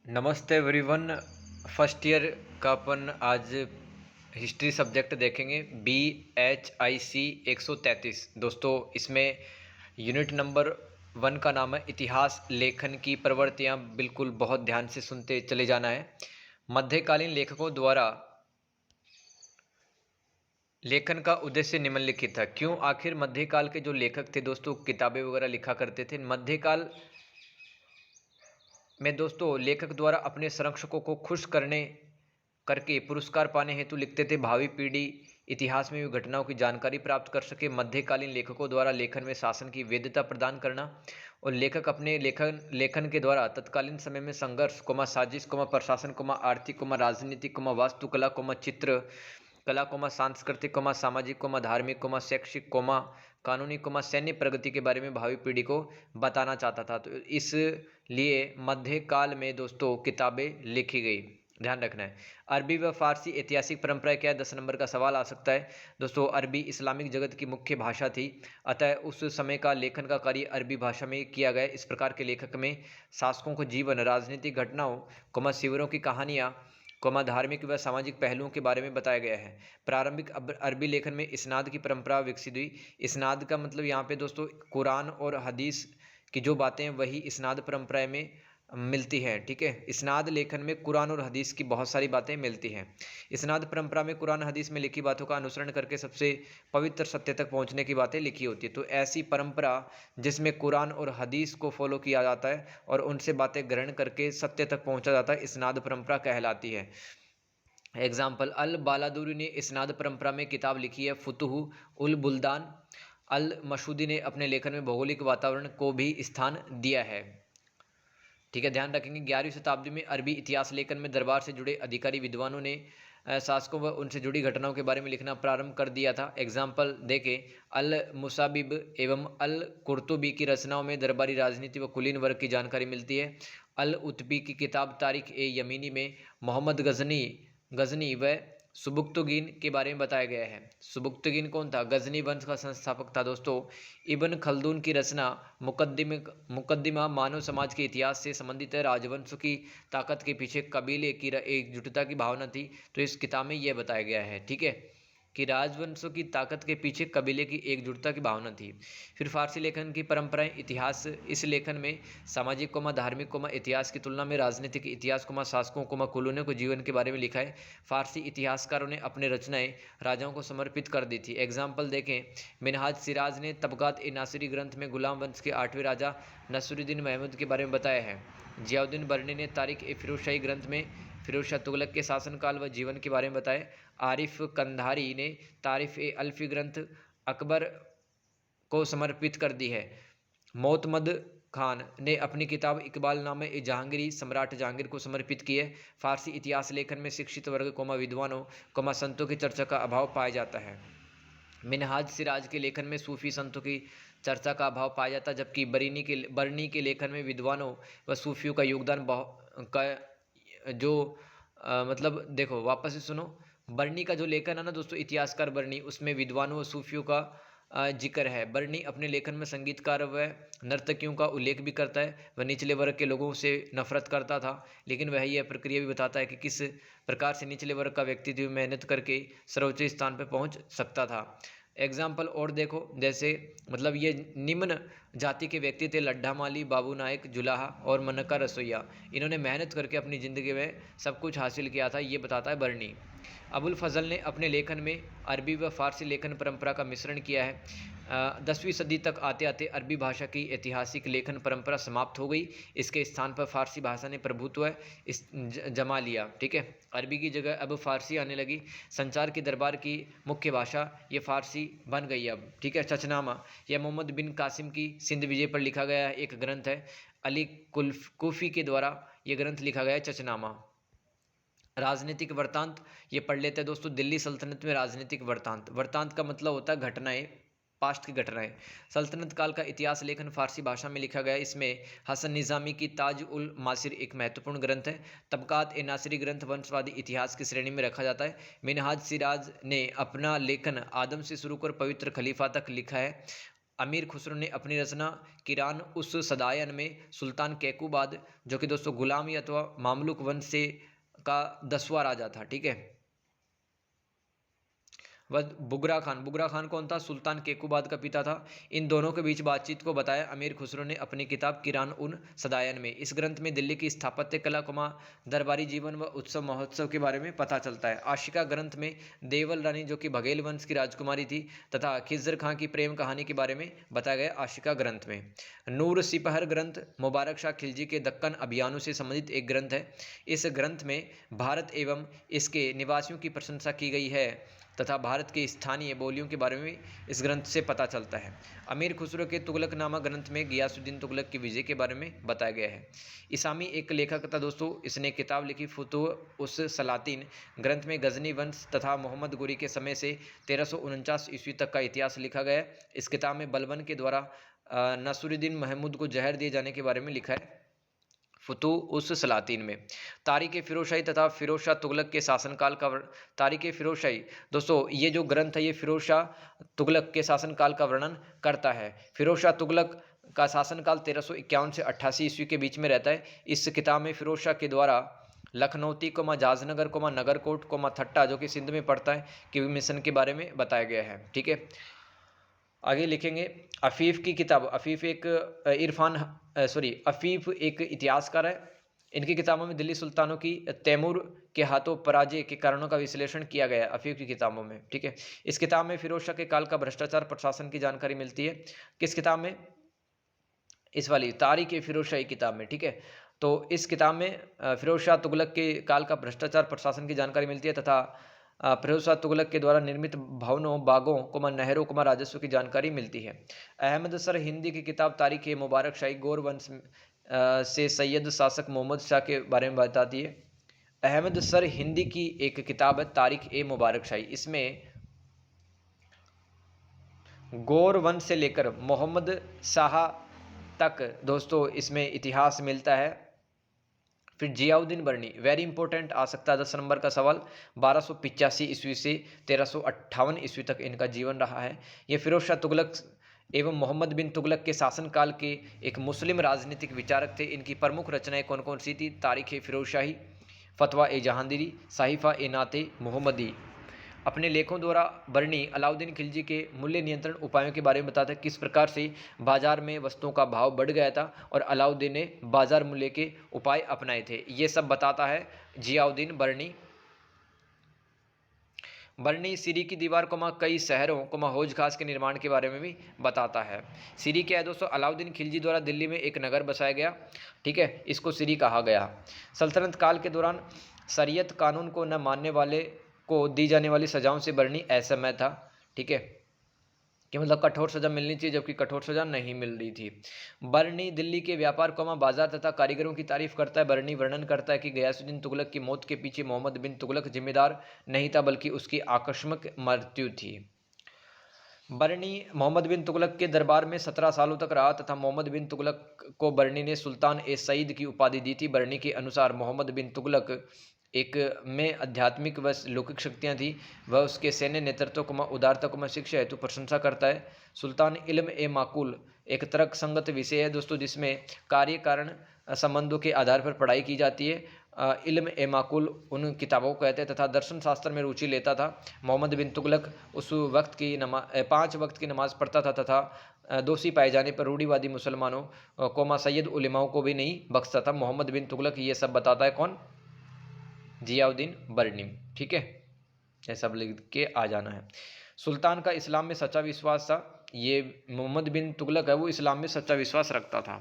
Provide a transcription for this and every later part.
नमस्ते everyone. First year का अपन आज हिस्ट्री सब्जेक्ट देखेंगे। BHIC 133। दोस्तों इसमें यूनिट नंबर 1 का नाम है इतिहास लेखन की प्रवृत्तियां। बिल्कुल बहुत ध्यान से सुनते चले जाना है। मध्यकालीन लेखकों द्वारा लेखन का उद्देश्य निम्नलिखित है। क्यों आखिर मध्यकाल के जो लेखक थे दोस्तों किताबें वगैरह लिखा करते थे? मध्यकाल में दोस्तों लेखक द्वारा अपने संरक्षकों को खुश करने करके पुरस्कार पाने हेतु लिखते थे। भावी पीढ़ी इतिहास में हुई घटनाओं की जानकारी प्राप्त कर सके। मध्यकालीन लेखकों द्वारा लेखन में शासन की वैधता प्रदान करना और लेखक अपने लेखन के द्वारा तत्कालीन समय में संघर्ष साजिश प्रशासन आर्थिक राजनीतिक वास्तुकला चित्र कला सांस्कृतिक सामाजिक धार्मिक शैक्षिक कानूनी सैन्य प्रगति के बारे में भावी पीढ़ी को बताना चाहता था। तो इसलिए मध्यकाल में दोस्तों किताबें लिखी गई। ध्यान रखना है। अरबी व फारसी ऐतिहासिक परंपराएं क्या है? 10 नंबर का सवाल आ सकता है। दोस्तों अरबी इस्लामिक जगत की मुख्य भाषा थी, अतः उस समय का लेखन का कार्य अरबी भाषा में किया गया। इस प्रकार के लेखक में शासकों को जीवन, राजनीतिक घटनाओं शिविरों की कहानियाँ धार्मिक व सामाजिक पहलुओं के बारे में बताया गया है। प्रारंभिक अरबी लेखन में इस्नाद की परंपरा विकसित हुई। इस्नाद का मतलब यहाँ पे दोस्तों कुरान और हदीस की जो बातें हैं वही इस्नाद परंपरा में मिलती हैं। ठीक है, इस्नाद लेखन में कुरान और हदीस की बहुत सारी बातें मिलती हैं। इस्नाद परंपरा में कुरान हदीस में लिखी बातों का अनुसरण करके सबसे पवित्र सत्य तक पहुंचने की बातें लिखी होती है। तो ऐसी परंपरा जिसमें कुरान और हदीस को फॉलो किया जाता है और उनसे बातें ग्रहण करके सत्य तक पहुंचा जाता है, इस्नाद परंपरा कहलाती है। एग्जाम्पल, अल बालादुरी ने इस्नाद परंपरा में किताब लिखी है फुतुह उल बुल्दान। अल मशूदी ने अपने लेखन में भौगोलिक वातावरण को भी स्थान दिया है। ठीक है, ध्यान रखेंगे। 11वीं शताब्दी में अरबी इतिहास लेखन में दरबार से जुड़े अधिकारी विद्वानों ने शासकों व उनसे जुड़ी घटनाओं के बारे में लिखना प्रारंभ कर दिया था। एग्जाम्पल देखें, अल मुसाबिब एवं अल कुर्तुबी की रचनाओं में दरबारी राजनीति व कुलीन वर्ग की जानकारी मिलती है। अल उतबी की किताब तारीख ए यमीनी में मोहम्मद गजनी व सुबुक्तगीन के बारे में बताया गया है। सुबुक्तगीन कौन था? गजनी वंश का संस्थापक था। दोस्तों इब्न खल्दून की रचना मुकद्दिमा मानव समाज के इतिहास से संबंधित है। राजवंशों की ताकत के पीछे कबीले की एकजुटता की भावना थी। तो इस किताब में यह बताया गया है, ठीक है, कि राजवंशों की ताकत के पीछे कबीले की एकजुटता की भावना थी। फिर फारसी लेखन की परंपराएं। इतिहास, इस लेखन में सामाजिक धार्मिक इतिहास की तुलना में राजनीतिक इतिहास शासकों कुलीनों को जीवन के बारे में लिखा है। फारसी इतिहासकारों ने अपने रचनाएं राजाओं को समर्पित कर दी थी। एग्जाम्पल देखें, मिनहाज सिराज ने तबकात ए नासिरी ग्रंथ में गुलाम वंश के 8वें राजा नसरुद्दीन महमूद के बारे में बताया है। जियाउद्दीन बर्नी ने तारीख ए फिरोजशाही ग्रंथ में फिरोज शाह तुगलक के शासनकाल व जीवन के बारे में बताया। आरिफ कंधारी ने तारीफ ए अल्फी ग्रंथ अकबर को समर्पित कर दी है। मोतमद खान ने अपनी किताब इकबाल नामे ए जहांगीरी सम्राट जहांगीर को समर्पित की है। फारसी इतिहास लेखन में शिक्षित वर्ग विद्वानों संतों की चर्चा का अभाव पाया जाता है। मिनहाज सिराज के लेखन में सूफी संतों की चर्चा का अभाव पाया जाता है, जबकि बरनी के लेखन में विद्वानों व सूफियों का योगदान जो मतलब देखो वापस से सुनो, बरनी का जो लेखन है ना दोस्तों, इतिहासकार बरनी, उसमें विद्वानों व सूफियों का जिक्र है। बरनी अपने लेखन में संगीतकार व नर्तकियों का उल्लेख भी करता है। वह निचले वर्ग के लोगों से नफरत करता था, लेकिन वह यह प्रक्रिया भी बताता है कि किस प्रकार से निचले वर्ग का व्यक्ति जो मेहनत करके सर्वोच्च स्थान पर पहुंच सकता था। एग्जाम्पल और देखो, जैसे मतलब ये निम्न जाति के व्यक्ति थे लड्ढा माली, बाबू नायक, जुलाहा और मनका रसोईया। इन्होंने मेहनत करके अपनी ज़िंदगी में सब कुछ हासिल किया था, ये बताता है बरनी। अबुल फजल ने अपने लेखन में अरबी व फारसी लेखन परंपरा का मिश्रण किया है। 10वीं सदी तक आते आते अरबी भाषा की ऐतिहासिक लेखन परंपरा समाप्त हो गई। इसके स्थान पर फारसी भाषा ने प्रभुत्व जमा लिया। ठीक है, अरबी की जगह अब फारसी आने लगी। संचार की दरबार की मुख्य भाषा ये फारसी बन गई अब। ठीक है, चचनामा यह मोहम्मद बिन कासिम की सिंध विजय पर लिखा गया एक ग्रंथ है। अली कुल्फी के द्वारा यह ग्रंथ लिखा गया है, चचनामा। राजनीतिक वृत्तांत ये पढ़ लेते हैं दोस्तों। दिल्ली सल्तनत में राजनीतिक वृत्तांत का मतलब होता है घटनाएं, पास्ट की घटनाएं। सल्तनत काल का इतिहास लेखन फारसी भाषा में लिखा गया। इसमें हसन निज़ामी की ताज उल मासिर एक महत्वपूर्ण ग्रंथ है। तबकात ए नासिरी ग्रंथ वंशवादी इतिहास की श्रेणी में रखा जाता है। मिनहाज सिराज ने अपना लेखन आदम से शुरू कर पवित्र खलीफा तक लिखा है। अमीर खुसरो ने अपनी रचना किरान उस सदायन में सुल्तान कैकुबाद, जो कि दोस्तों गुलामी अथवा मामलुक वंश से का 10वां राजा था, ठीक है। वह बुगरा खान कौन था? सुल्तान केकुबाद का पिता था। इन दोनों के बीच बातचीत को बताया अमीर खुसरो ने अपनी किताब किरान उन सदायन में। इस ग्रंथ में दिल्ली की स्थापत्य कला दरबारी जीवन व उत्सव महोत्सव के बारे में पता चलता है। आशिका ग्रंथ में देवल रानी, जो कि बघेल वंश की राजकुमारी थी, तथा खिज्र खां की प्रेम कहानी के बारे में बताया गया आशिका ग्रंथ में। नूर सिपहर ग्रंथ मुबारक शाह खिलजी के दक्कन अभियानों से संबंधित एक ग्रंथ है। इस ग्रंथ में भारत एवं इसके निवासियों की प्रशंसा की गई है तथा भारत के स्थानीय बोलियों के बारे में इस ग्रंथ से पता चलता है। अमीर खुसरो के तुगलकनामा ग्रंथ में गियासुद्दीन तुगलक की विजय के बारे में बताया गया है। इसामी एक लेखक था दोस्तों, इसने किताब लिखी फुतुह उस सलातीन। ग्रंथ में गजनी वंश तथा मोहम्मद गोरी के समय से 1349 ईस्वी तक का इतिहास लिखा गया है। इस किताब में बलबन के द्वारा नसरुद्दीन महमूद को जहर दिए जाने के बारे में लिखा है। फुतुह उस सलातीन में तारीख फिरोजशाही तथा फिरोज शाह तुगलक के शासनकाल का तारीख फिरोजशाही दोस्तों, ये जो ग्रंथ है ये फिरोज शाह तुगलक के शासनकाल का वर्णन करता है। फिरोज शाह तुगलक का शासनकाल 1351 से 88 ईस्वी के बीच में रहता है। इस किताब में फिरोज शाह के द्वारा लखनौती जाजनगर नगरकोट थट्टा, जो कि सिंध में पड़ता है, के मिशन के बारे में बताया गया है, ठीक है। आगे लिखेंगे अफीफ की किताब। अफीफ एक अफीफ एक इतिहासकार है। इनकी किताबों में दिल्ली सुल्तानों की तैमूर के हाथों पराजय के कारणों का विश्लेषण किया गया है अफीफ की किताबों में, ठीक है। इस किताब में फिरोज शाह के काल का भ्रष्टाचार प्रशासन की जानकारी मिलती है। किस किताब में? इस वाली तारीख फिरोजशाही किताब में, ठीक है। तो इस किताब में फिरोज शाह तुगलक के काल का भ्रष्टाचार प्रशासन की जानकारी मिलती है तथा फिरोज शाह तुगलक के द्वारा निर्मित भवनों, बागों नहरों राजस्व की जानकारी मिलती है। अहमद सर हिंदी की किताब तारीख मुबारक शाही गौर वंश से सैयद शासक मोहम्मद शाह के बारे में बताती है। अहमद सर हिंदी की एक किताब है तारीख मुबारक शाही। इसमें गौर वंश से लेकर मोहम्मद शाह तक दोस्तों इसमें इतिहास मिलता है। फिर जियाउद्दीन बर्नी, वेरी इंपॉर्टेंट आ सकता है 10 नंबर का सवाल। 1285 ईस्वी से 1358 ईस्वी तक इनका जीवन रहा है। ये फिरोज शाह तुगलक एवं मोहम्मद बिन तुगलक के शासनकाल के एक मुस्लिम राजनीतिक विचारक थे। इनकी प्रमुख रचनाएं कौन कौन सी थी? तारीख फिरोज शाही, फतवा जहांगीरी, साहिफा नाते मोहम्मदी। अपने लेखों द्वारा बर्नी अलाउद्दीन खिलजी के मूल्य नियंत्रण उपायों के बारे में बताता है, किस प्रकार से बाजार में वस्तुओं का भाव बढ़ गया था और अलाउद्दीन ने बाजार मूल्य के उपाय अपनाए थे। ये सब बताता है जियाउद्दीन बर्नी। बर्नी सीरी की दीवार कई शहरों हौज खास के निर्माण के बारे में भी बताता है। सीरी क्या है दोस्तों? अलाउद्दीन खिलजी द्वारा दिल्ली में एक नगर बसाया गया, ठीक है, इसको सीरी कहा गया। सल्तनत काल के दौरान शरीयत कानून को न मानने वाले को दी जाने वाली सजाओं से बर्नी असमय था, ठीक है, कि मतलब कठोर सजा मिलनी चाहिए जबकि कठोर सजा नहीं मिल रही थी। बर्नी दिल्ली के व्यापार बाजार तथा कारीगरों की तारीफ करता है। बर्नी वर्णन करता है कि गयासुद्दीन तुगलक की मौत के पीछे मोहम्मद बिन तुगलक जिम्मेदार नहीं था, बल्कि उसकी आकस्मिक मृत्यु थी। बर्नी मोहम्मद बिन तुगलक के दरबार में 17 सालों तक रहा तथा मोहम्मद बिन तुगलक को बर्नी ने सुल्तान ए सईद की उपाधि दी थी। बर्नी के अनुसार मोहम्मद बिन तुगलक एक में आध्यात्मिक व लौकिक शक्तियाँ थी। वह उसके सैन्य नेतृत्व उदारता शिक्षा हेतु प्रशंसा करता है। सुल्तान इल्म ए माकूल एक तर्क संगत विषय है दोस्तों, जिसमें कार्य कारण संबंधों के आधार पर पढ़ाई की जाती है। इल्म ए माकूल उन किताबों को कहते हैं तथा दर्शन शास्त्र में रुचि लेता था। मोहम्मद बिन तुगलक उस वक्त की 5 वक्त की नमाज पढ़ता था तथा दोषी पाए जाने पर रूढ़िवादी मुसलमानों सैयद उलेमाओं को भी नहीं बख्शता था। मोहम्मद बिन तुगलक ये सब बताता है कौन? जियाउद्दीन बर्नी, ठीक है, ये सब लिख के आ जाना है। सुल्तान का इस्लाम में सच्चा विश्वास था। ये मोहम्मद बिन तुगलक है वो इस्लाम में सच्चा विश्वास रखता था।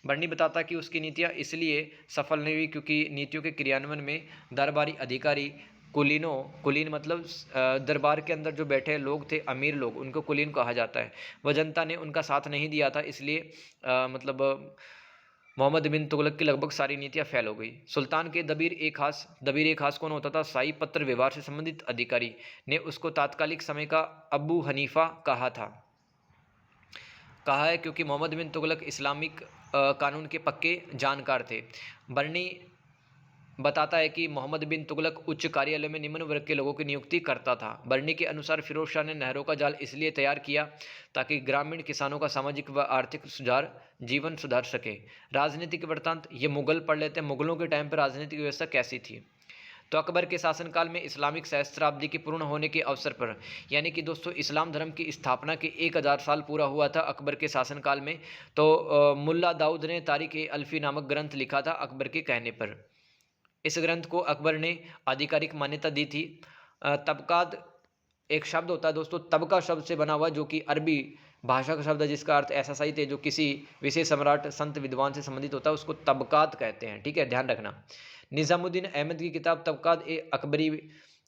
बर्नी बताता कि उसकी नीतियाँ इसलिए सफल नहीं हुई क्योंकि नीतियों के क्रियान्वयन में दरबारी अधिकारी कुलीन मतलब दरबार के अंदर जो बैठे लोग थे, अमीर लोग, उनको कुलीन कहा जाता है, वह जनता ने उनका साथ नहीं दिया था। इसलिए मोहम्मद बिन तुगलक की लगभग सारी नीतियां फेल हो गई। सुल्तान के दबीर ए खास कौन होता था? शाही पत्र व्यवहार से संबंधित अधिकारी ने उसको तात्कालिक समय का अबू हनीफा कहा है क्योंकि मोहम्मद बिन तुगलक इस्लामिक कानून के पक्के जानकार थे। बर्नी बताता है कि मोहम्मद बिन तुगलक उच्च कार्यालय में निम्न वर्ग के लोगों की नियुक्ति करता था। बरनी के अनुसार फिरोज शाह ने नहरों का जाल इसलिए तैयार किया ताकि ग्रामीण किसानों का सामाजिक व आर्थिक जीवन सुधार सके। राजनीतिक वृत्तांत, ये मुगल पढ़ लेते हैं। मुगलों के टाइम पर राजनीतिक व्यवस्था कैसी थी? तो अकबर के शासनकाल में इस्लामिक सहस्त्राब्दी के पूर्ण होने के अवसर पर, यानी कि दोस्तों इस्लाम धर्म की स्थापना के 1000 साल पूरा हुआ था अकबर के शासनकाल में। तो मुल्ला दाऊद ने तारीख ए अल्फी नामक ग्रंथ लिखा था अकबर के कहने पर। इस ग्रंथ को अकबर ने आधिकारिक मान्यता दी थी। तबकात एक शब्द होता है दोस्तों, तबका शब्द से बना हुआ, जो कि अरबी भाषा का शब्द है, जिसका अर्थ ऐसा साहित्य है जो किसी विशेष सम्राट संत विद्वान से संबंधित होता है, उसको तबकात कहते हैं। ठीक है, ध्यान रखना। निजामुद्दीन अहमद की किताब तबकात ए अकबरी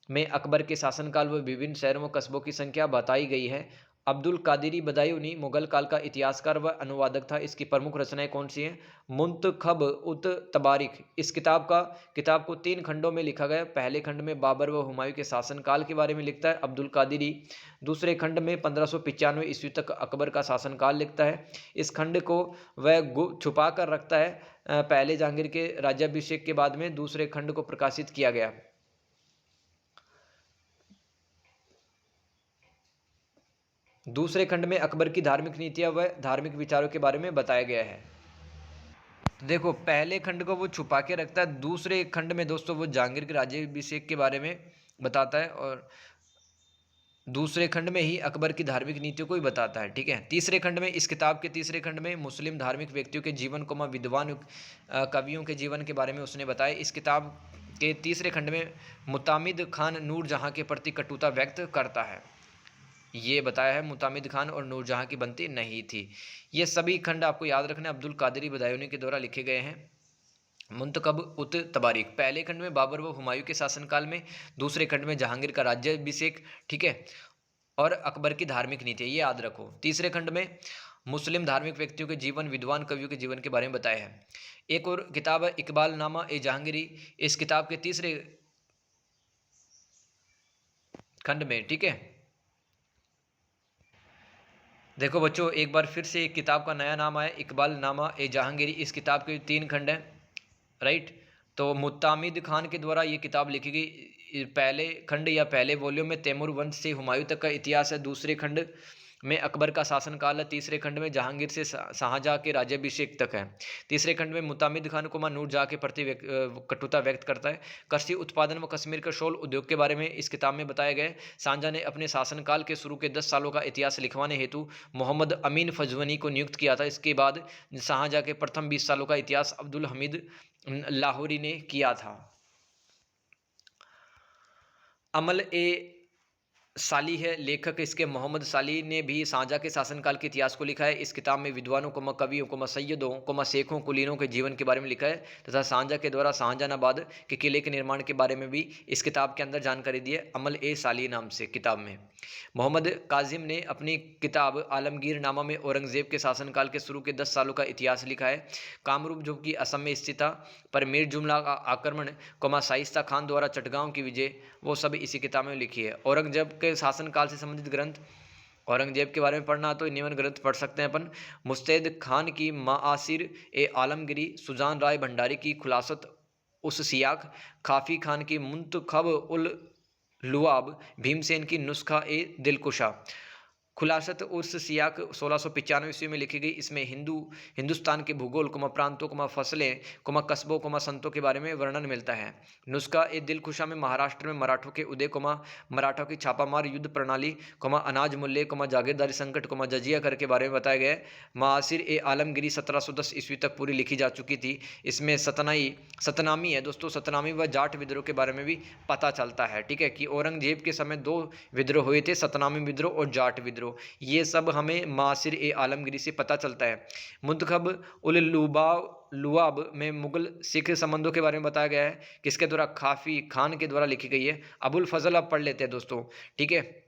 में अकबर के शासनकाल व विभिन्न शहरों व कस्बों की संख्या बताई गई है। अब्दुल कादिरी बदायूनी मुगल काल का इतिहासकार व अनुवादक था। इसकी प्रमुख रचनाएं कौन सी हैं? मुंतखब उत तबारिक। इस किताब को 3 खंडों में लिखा गया। पहले खंड में बाबर व हुमायूं के शासनकाल के बारे में लिखता है अब्दुल कादिरी। दूसरे खंड में 1595 ईस्वी तक अकबर का शासनकाल लिखता है। इस खंड को वह छुपा कर रखता है। पहले जहांगीर के राज्याभिषेक के बाद में दूसरे खंड को प्रकाशित किया गया। दूसरे खंड में अकबर की धार्मिक नीतियां व धार्मिक विचारों के बारे में बताया गया है। तो देखो, पहले खंड को वो छुपा के रखता है, दूसरे खंड में दोस्तों वो जहांगीर के राज्याभिषेक के बारे में बताता है, और दूसरे खंड में ही अकबर की धार्मिक नीतियों को ही बताता है। ठीक है, तीसरे खंड में, इस किताब के तीसरे खंड में मुस्लिम धार्मिक व्यक्तियों के जीवन को, विद्वान कवियों के जीवन के बारे में उसने बताया। इस किताब के तीसरे खंड में मुतामिद खान नूरजहां के प्रति कटुता व्यक्त करता है। ये बताया है मुतामिद खान और नूरजहां की बनती नहीं थी। ये सभी खंड आपको याद रखना अब्दुल कादिरी बदायूनी के द्वारा लिखे गए हैं। मुंतखब उत तबारीक, पहले खंड में बाबर व हुमायूं के शासनकाल में, दूसरे खंड में जहांगीर का राज्याभिषेक, ठीक है, और अकबर की धार्मिक नीति, ये याद रखो। तीसरे खंड में मुस्लिम धार्मिक व्यक्तियों के जीवन, विद्वान कवियों के जीवन के बारे में बताया है। एक और किताब है इकबाल नामा ए जहांगीरी। इस किताब के तीसरे खंड में, ठीक है, देखो बच्चों, एक बार फिर से एक किताब का नया नाम आया, इकबाल नामा ए जहांगीरी। इस किताब के 3 खंड हैं, राइट। तो मुतामिद खान के द्वारा ये किताब लिखी गई। पहले खंड या पहले वॉल्यूम में तैमूर वंश से हुमायूं तक का इतिहास है। दूसरे खंड में अकबर का शासनकाल है। तीसरे खंड में जहांगीर से शाहजहां के राज्याभिषेक तक है। तीसरे खंड में मुतामिद खान को नूरजहां के प्रति कटुता व्यक्त करता है। कृषि उत्पादन व कश्मीर का शॉल उद्योग के बारे में इस किताब में बताया गया है। शाहजहां ने अपने शासनकाल के शुरू के 10 सालों का इतिहास लिखवाने हेतु मोहम्मद अमीन फजवनी को नियुक्त किया था। इसके बाद शाहजहां के प्रथम 20 सालों का इतिहास अब्दुल हमीद लाहौरी ने किया था। अमल ए साली है लेखक, इसके मोहम्मद साली ने भी शाहजहां के शासनकाल के इतिहास को लिखा है। इस किताब में विद्वानों को, कवियों को, सैयदों को, शेखों, कुलीनों के जीवन के बारे में लिखा है तथा शाहजहां के द्वारा शाहजहानाबाद के किले के निर्माण के बारे में भी इस किताब के अंदर जानकारी दी है, अमल ए साली नाम से किताब में। मोहम्मद काजिम ने अपनी किताब आलमगीर नामा में औरंगजेब के शासनकाल के शुरू के 10 सालों का इतिहास लिखा है। कामरूप, जो कि असम में स्थित था, पर मीर जुमला का आक्रमण, शाइस्ता खान द्वारा चटगांव की विजय, वो सब इसी किताब में लिखी है। औरंगजेब के शासनकाल से संबंधित ग्रंथ, औरंगजेब के बारे में पढ़ना तो निम्न ग्रंथ पढ़ सकते हैं अपन। मुस्तैद खान की माआसिर ए आलमगिरी, सुजान राय भंडारी की खुलासत उस सियाक, काफ़ी खान की मुंतखब उल लुआब, भीमसेन की नुस्खा ए दिलकुशा। खुलासत उर्स सियाक 1695 ईस्वी में लिखी गई। इसमें हिंदुस्तान के भूगोल, प्रांतों, फसलें, कस्बों, संतों के बारे में वर्णन मिलता है। नुस्खा ए दिलकुशा में महाराष्ट्र में मराठों के उदय, मराठों की छापामार युद्ध प्रणाली, अनाज मूल्य, जागीरदारी संकट, जजिया कर के बारे में बताया गया है। मासिर ए आलमगिरी 1710 ईस्वी तक पूरी लिखी जा चुकी थी। इसमें सतनामी है दोस्तों, सतनामी व जाट विद्रोह के बारे में भी पता चलता है। ठीक है, कि औरंगजेब के समय 2 विद्रोह हुए थे, सतनामी विद्रोह और जाट विद्रोह। ये सब हमें मासिर ए आलमगिरी से पता चलता है। मुंतखब उल लुआब में मुगल सिख संबंधों के बारे में बताया गया है, किसके द्वारा? काफी खान के द्वारा लिखी गई है। अबुल फजल आप पढ़ लेते हैं दोस्तों, ठीक है,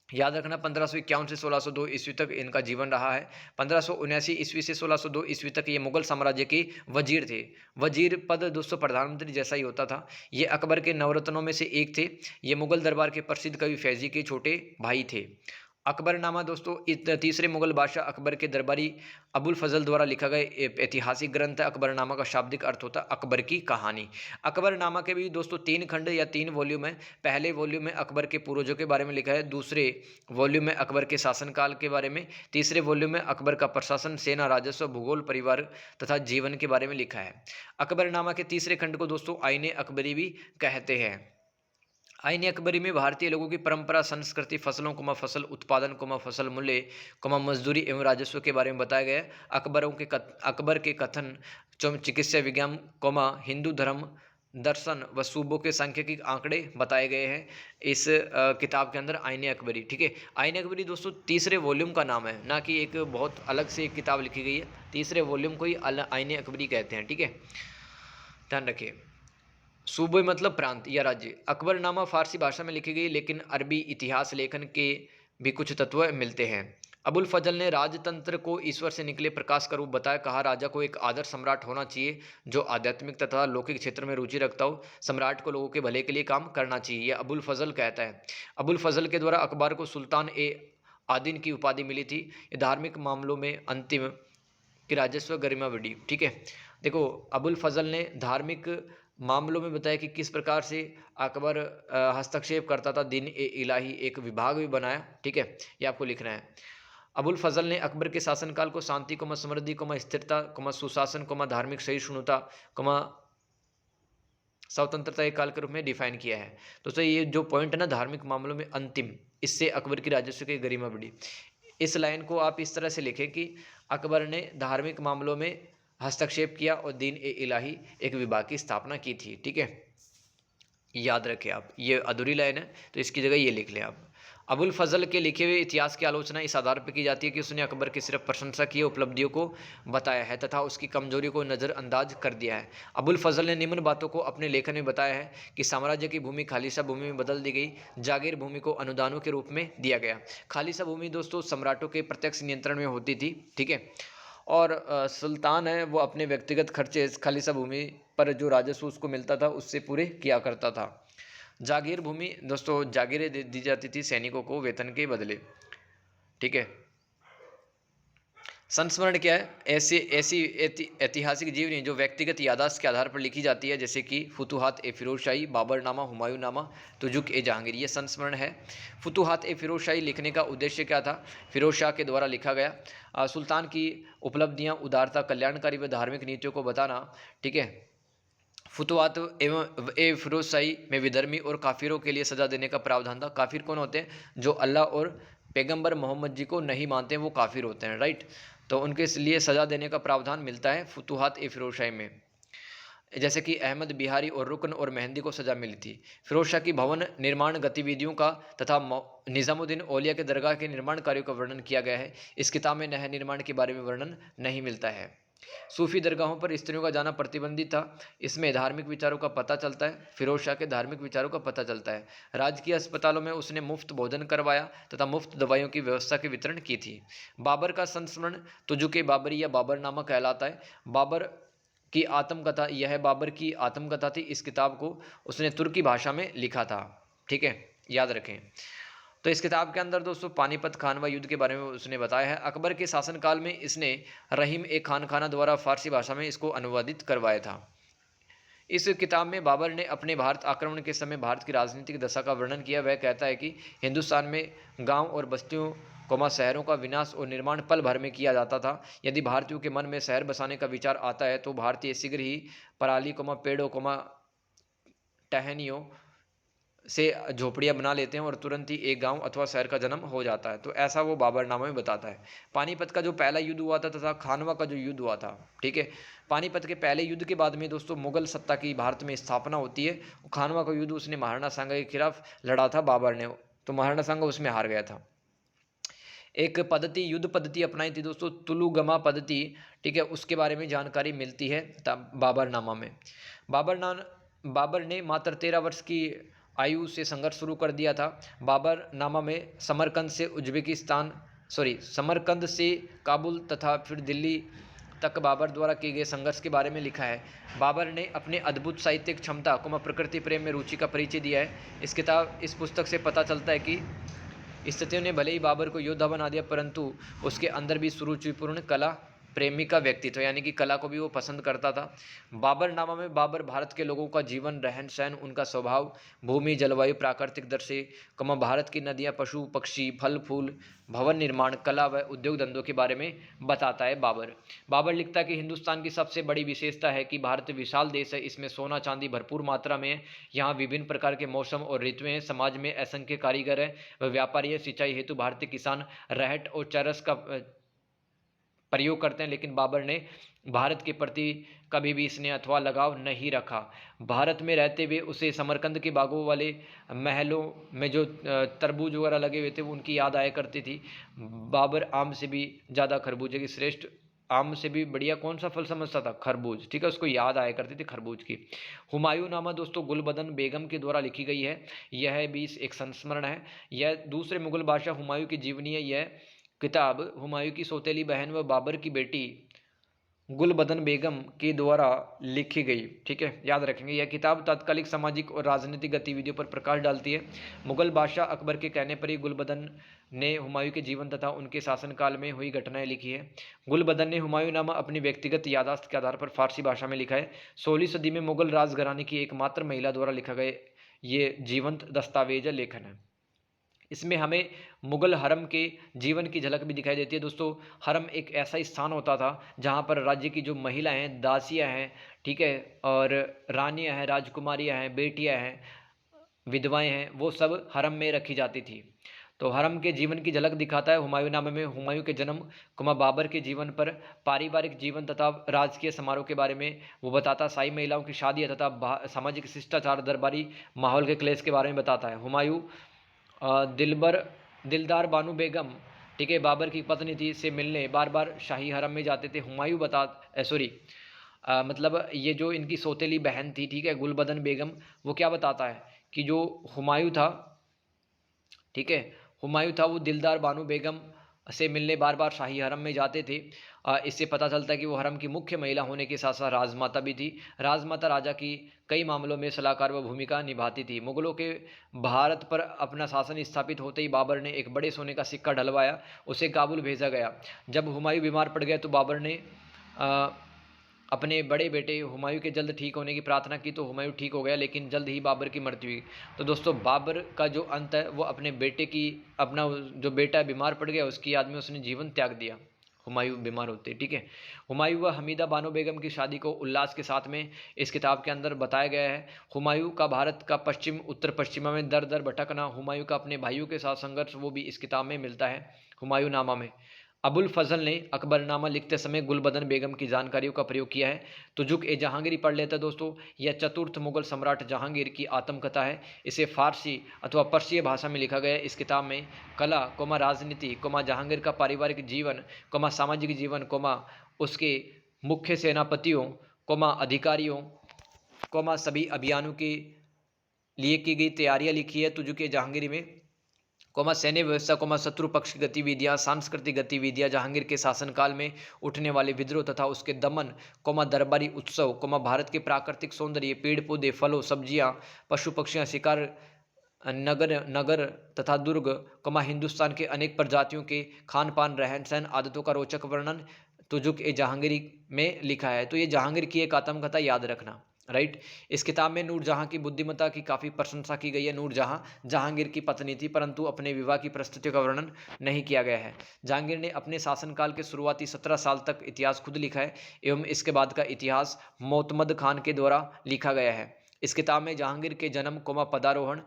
याद रखना 1551 से 1602 ईस्वी तक इनका जीवन रहा है। 1579 ईस्वी से 1602 ईस्वी तक ये मुगल साम्राज्य के वजीर थे। वजीर पद दोस्तों प्रधानमंत्री जैसा ही होता था। ये अकबर के नवरत्नों में से एक थे। ये मुगल दरबार के प्रसिद्ध कवि फैजी के छोटे भाई थे। अकबरनामा दोस्तों तीसरे मुगल बादशाह अकबर के दरबारी अबुल फजल द्वारा लिखा गया ऐतिहासिक ग्रंथ है। अकबरनामा का शाब्दिक अर्थ होता है अकबर की कहानी। अकबरनामा के भी दोस्तों 3 खंड या 3 वॉल्यूम है। पहले वॉल्यूम में अकबर के पूर्वजों के बारे में लिखा है, दूसरे वॉल्यूम में अकबर के शासनकाल के बारे में, तीसरे वॉल्यूम में अकबर का प्रशासन, सेना, राजस्व, भूगोल, परिवार तथा जीवन के बारे में लिखा है। अकबरनामा के तीसरे खंड को दोस्तों आईने अकबरी भी कहते हैं। आईने अकबरी में भारतीय लोगों की परंपरा, संस्कृति, फसलों को फसल उत्पादन को फसल मूल्य को मजदूरी एवं राजस्व के बारे में बताया गया है। अकबर के कथन चिकित्सा विज्ञान कोमा हिंदू धर्म, दर्शन व सूबों के सांख्यिकी आंकड़े बताए गए हैं इस किताब के अंदर आईने अकबरी। ठीक है, आईने अकबरी दोस्तों तीसरे वॉल्यूम का नाम है, ना कि एक बहुत अलग से एक किताब लिखी गई है। तीसरे वॉल्यूम को ही आईने अकबरी कहते हैं। ठीक है, ध्यान रखिए। सूबे मतलब प्रांत या राज्य। अकबरनामा फारसी भाषा में लिखी गई, लेकिन अरबी इतिहास लेखन के भी कुछ तत्व मिलते हैं। अबुल फजल ने राजतंत्र को ईश्वर से निकले प्रकाश का रूप बताया। कहा, राजा को एक आदर्श सम्राट होना चाहिए जो आध्यात्मिक तथा लौकिक क्षेत्र में रुचि रखता हो। सम्राट को लोगों के भले के लिए काम करना चाहिए, यह अबुल फजल कहता है। अबुल फजल के द्वारा अकबर को सुल्तान ए आदिन की उपाधि मिली थी। ये धार्मिक मामलों में अंतिम की राजस्व गरिमा बढ़ी। ठीक है, देखो अबुल फजल ने धार्मिक मामलों में बताया कि किस प्रकार से अकबर हस्तक्षेप करता था। दिन ए इलाही एक विभाग भी बनाया। ठीक है, ये आपको लिखना है। अबुल फजल ने अकबर के शासनकाल को शांति को समृद्धि को स्थिरता को सुशासन को धार्मिक सहिष्णुता को स्वतंत्रता एक काल के रूप में डिफाइन किया है। तो ये जो पॉइंट है ना, धार्मिक मामलों में अंतिम, इससे अकबर की राजस्व की गरिमा बढ़ी। इस लाइन को आप इस तरह से लिखें कि अकबर ने धार्मिक मामलों में हस्तक्षेप किया और दीन ए इलाही एक विभाग की स्थापना की थी। ठीक है, याद रखें आप, ये अधूरी लाइन है तो इसकी जगह ये लिख लें आप। अबुल फजल के लिखे हुए इतिहास की आलोचना इस आधार पर की जाती है कि उसने अकबर की सिर्फ प्रशंसा की, उपलब्धियों को बताया है तथा उसकी कमजोरी को नज़रअंदाज कर दिया है। अबुल फजल ने निम्न बातों को अपने लेखन में बताया है कि साम्राज्य की भूमि खालिसा भूमि में बदल दी गई, जागीर भूमि को अनुदानों के रूप में दिया गया। खालिसा भूमि दोस्तों सम्राटों के प्रत्यक्ष नियंत्रण में होती थी। ठीक है, और सुल्तान है वो अपने व्यक्तिगत खर्चे खालिसा भूमि पर जो राजस्व उसको मिलता था उससे पूरे किया करता था। जागीर भूमि दोस्तों जागीरें दी जाती थी सैनिकों को वेतन के बदले। ठीक है, संस्मरण क्या है? ऐसी ऐतिहासिक जीवनी जो व्यक्तिगत याददाश्त के आधार पर लिखी जाती है, जैसे कि फुतुहात ए फिरोजशाही, बाबरनामा, हुमायूंनामा, तुजुक ए जहांगीर, ये संस्मरण है। फुतुहात ए फिरोजशाही लिखने का उद्देश्य क्या था? फिरोज शाह के द्वारा लिखा गया। सुल्तान की उपलब्धियां, उदारता, कल्याणकारी व धार्मिक नीतियों को बताना। ठीक है, फुतुहात एवं ए फिरोजशाही में विधर्मी और काफिरों के लिए सजा देने का प्रावधान था। काफिर कौन होते हैं? जो अल्लाह और पैगंबर मोहम्मद जी को नहीं मानते हैं, वो काफिर होते हैं। राइट, तो उनके लिए सजा देने का प्रावधान मिलता है फुतुहात ए फिरोजशाही में। जैसे कि अहमद बिहारी और रुकन और मेहंदी को सजा मिली थी। फिरोज शाह की भवन निर्माण गतिविधियों का तथा निज़ामुद्दीन औलिया के दरगाह के निर्माण कार्यों का वर्णन किया गया है। इस किताब में नहर निर्माण के बारे में वर्णन नहीं मिलता है। सूफी दरगाहों पर स्त्रियों का जाना प्रतिबंधित था। इसमें धार्मिक विचारों का पता चलता है, फिरोज शाह के धार्मिक विचारों का पता चलता है। राजकीय अस्पतालों में उसने मुफ्त भोजन करवाया तथा मुफ्त दवाइयों की व्यवस्था की वितरण की थी। बाबर का संस्मरण तुजुके बाबरी या बाबरनामा कहलाता है। बाबर की आत्मकथा, यह बाबर की आत्मकथा थी। इस किताब को उसने तुर्की भाषा में लिखा था। ठीक है, याद रखें। तो इस किताब के अंदर दोस्तों पानीपत खानवा युद्ध के बारे में उसने बताया है। अकबर के शासनकाल में इसने रहीम ए खानखाना द्वारा फारसी भाषा में इसको अनुवादित करवाया था। इस किताब में बाबर ने अपने भारत आक्रमण के समय भारत की राजनीतिक दशा का वर्णन किया। वह कहता है कि हिंदुस्तान में गांव और बस्तियों शहरों का विनाश और निर्माण पल भर में किया जाता था। यदि भारतीयों के मन में शहर बसाने का विचार आता है तो भारतीय शीघ्र ही पराली पेड़ों टहनियों से झोपड़ियाँ बना लेते हैं और तुरंत ही एक गांव अथवा शहर का जन्म हो जाता है। तो ऐसा वो बाबरनामा में बताता है। पानीपत का जो पहला युद्ध हुआ था तथा खानवा का जो युद्ध हुआ था। ठीक है, पानीपत के पहले युद्ध के बाद में दोस्तों मुगल सत्ता की भारत में स्थापना होती है। खानवा का युद्ध उसने महाराणा सांगा के खिलाफ लड़ा था बाबर ने, तो महाराणा सांगा उसमें हार गया था। एक पद्धति युद्ध पद्धति अपनाई थी दोस्तों, तुलुगमा पद्धति। ठीक है, उसके बारे में जानकारी मिलती है बाबरनामा में। बाबर ने मात्र 13 वर्ष की आयु से संघर्ष शुरू कर दिया था। बाबरनामा में समरकंद से काबुल तथा फिर दिल्ली तक बाबर द्वारा किए गए संघर्ष के बारे में लिखा है। बाबर ने अपने अद्भुत साहित्यिक क्षमता प्रकृति प्रेम में रुचि का परिचय दिया है। इस पुस्तक से पता चलता है कि स्थितियों ने भले ही बाबर को योद्धा बना दिया, परंतु उसके अंदर भी सुरुचिपूर्ण कला प्रेमी का व्यक्तित्व, यानी कि कला को भी वो पसंद करता था। बाबरनामा में बाबर भारत के लोगों का जीवन, रहन सहन, उनका स्वभाव, भूमि, जलवायु, प्राकृतिक दृश्य, भारत की नदियाँ, पशु पक्षी, फल फूल, भवन निर्माण, कला व उद्योग धंधों के बारे में बताता है। बाबर लिखता है कि हिंदुस्तान की सबसे बड़ी विशेषता है कि भारत विशाल देश है, इसमें सोना चांदी भरपूर मात्रा में है, यहाँ विभिन्न प्रकार के मौसम और ऋतुएं हैं, समाज में असंख्य कारीगर है व व्यापारी है, सिंचाई हेतु भारतीय किसान रहट और चरस का प्रयोग करते हैं, लेकिन बाबर ने भारत के प्रति कभी भी स्नेह अथवा लगाव नहीं रखा। भारत में रहते हुए उसे समरकंद के बागों वाले महलों में जो तरबूज वगैरह लगे हुए थे वो उनकी याद आया करती थी। बाबर आम से भी ज़्यादा खरबूजे की श्रेष्ठ, आम से भी बढ़िया कौन सा फल समझता था? खरबूज, ठीक है, उसको याद आया करती थी खरबूज की। हुमायूं नामा दोस्तों गुलबदन बेगम के द्वारा लिखी गई है। यह भी एक संस्मरण है। यह दूसरे मुगल बादशाह हुमायूं की जीवनी है। यह किताब हुमायूं की सौतेली बहन व बाबर की बेटी गुलबदन बेगम के द्वारा लिखी गई, ठीक है, याद रखेंगे। यह किताब तात्कालिक सामाजिक और राजनीतिक गतिविधियों पर प्रकाश डालती है। मुगल बादशाह अकबर के कहने पर ही गुलबदन ने हुमायूं के जीवन तथा उनके शासनकाल में हुई घटनाएं लिखी है। गुलबदन ने हुमायूं नामा अपनी व्यक्तिगत यादाश्त के आधार पर फारसी भाषा में लिखा है। 16वीं सदी में मुगल राजघराने की एकमात्र महिला द्वारा लिखा गया ये जीवंत दस्तावेज लेखन है। इसमें हमें मुगल हरम के जीवन की झलक भी दिखाई देती है। दोस्तों, हरम एक ऐसा स्थान होता था जहाँ पर राज्य की जो महिलाएं हैं, दासियां हैं, ठीक है, और रानियां हैं, राजकुमारियां हैं, बेटियां हैं, विधवाएं हैं, वो सब हरम में रखी जाती थी। तो हरम के जीवन की झलक दिखाता है हुमायूंनामे में। हुमायूं के जन्म, बाबर के जीवन पर, पारिवारिक जीवन तथा राजकीय समारोह के बारे में वो बताता। शाही महिलाओं की शादी तथा सामाजिक शिष्टाचार, दरबारी माहौल के क्लेश के बारे में बताता है। हुमायूं दिलदार बानो बेगम, ठीक है, बाबर की पत्नी थी, से मिलने बार बार शाही हरम में जाते थे। हुमायूं मतलब ये जो इनकी सौतेली बहन थी, ठीक है, गुलबदन बेगम, वो क्या बताता है कि जो हुमायूं था, ठीक है, हुमायूं था वो दिलदार बानो बेगम से मिलने बार बार शाही हरम में जाते थे। इससे पता चलता है कि वो हरम की मुख्य महिला होने के साथ साथ राजमाता भी थी। राजमाता राजा की कई मामलों में सलाहकार व भूमिका निभाती थी। मुगलों के भारत पर अपना शासन स्थापित होते ही बाबर ने एक बड़े सोने का सिक्का ढलवाया, उसे काबुल भेजा गया। जब हुमायूं बीमार पड़ गया तो बाबर ने अपने बड़े बेटे हुमायूं के जल्द ठीक होने की प्रार्थना की, तो हुमायूं ठीक हो गया, लेकिन जल्द ही बाबर की मृत्यु हुई। तो दोस्तों, बाबर का जो अंत है वो अपने बेटे की, अपना जो बेटा बीमार पड़ गया उसकी याद में उसने जीवन त्याग दिया, हुमायूं बीमार होते, ठीक है। हुमायूं व हमीदा बानो बेगम की शादी को उल्लास के साथ में इस किताब के अंदर बताया गया है। हुमायूं का भारत का पश्चिम उत्तर पश्चिमा में दर दर भटकना, हुमायूं का अपने भाइयों के साथ संघर्ष, वो भी इस किताब में मिलता है हुमायूं नामा में। अबुल फजल ने अकबरनामा लिखते समय गुलबदन बेगम की जानकारियों का प्रयोग किया है। तुजुक ए जहांगीरी पढ़ लेता दोस्तों। यह चतुर्थ मुगल सम्राट जहांगीर की आत्मकथा है। इसे फारसी अथवा पर्शिय भाषा में लिखा गया है। इस किताब में कला, राजनीति, जहांगीर का पारिवारिक जीवन, सामाजिक जीवन, उसके मुख्य सेनापतियों, अधिकारियों, सभी अभियानों के लिए की गई तैयारियां लिखी है तुजुक ए जहांगीरी में, सैन्य व्यवस्था, शत्रु पक्ष की गतिविधियां, सांस्कृतिक गतिविधियां, जहांगीर के शासनकाल में उठने वाले विद्रोह तथा उसके दमन, दरबारी उत्सव, भारत के प्राकृतिक सौंदर्य, पेड़ पौधे, फलों, सब्जियां, पशु पक्षियां, शिकार, नगर तथा दुर्ग, हिंदुस्तान के अनेक प्रजातियों के खान पान, रहन सहन, आदतों का रोचक वर्णन तुजुक ए जहांगीरी में लिखा है। तो ये जहांगीर की एक आत्मकथा याद रखना, राइट। इस किताब में नूरजहां की बुद्धिमत्ता की काफ़ी प्रशंसा की गई है। नूरजहां जहांगीर की पत्नी थी, परंतु अपने विवाह की परिस्थितियों का वर्णन नहीं किया गया है। जहांगीर ने अपने शासनकाल के शुरुआती 17 साल तक इतिहास खुद लिखा है एवं इसके बाद का इतिहास मोतमद खान के द्वारा लिखा गया है। इस किताब में जहांगीर के जन्म, पदारोहण,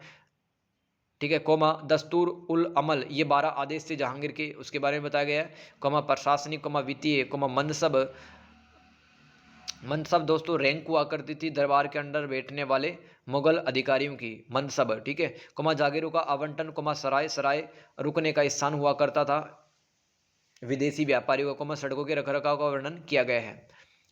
ठीक है, दस्तूर उल अमल, ये 12 आदेश थे जहांगीर के, उसके बारे में बताया गया है। प्रशासनिक, वित्तीय, मनसब दोस्तों रैंक हुआ करती थी दरबार के अंडर बैठने वाले मुगल अधिकारियों की, मनसब, ठीक है। जागीरों का आवंटन, सराय रुकने का स्थान हुआ करता था विदेशी व्यापारियों का, सड़कों के रखरखाव का वर्णन किया गया है।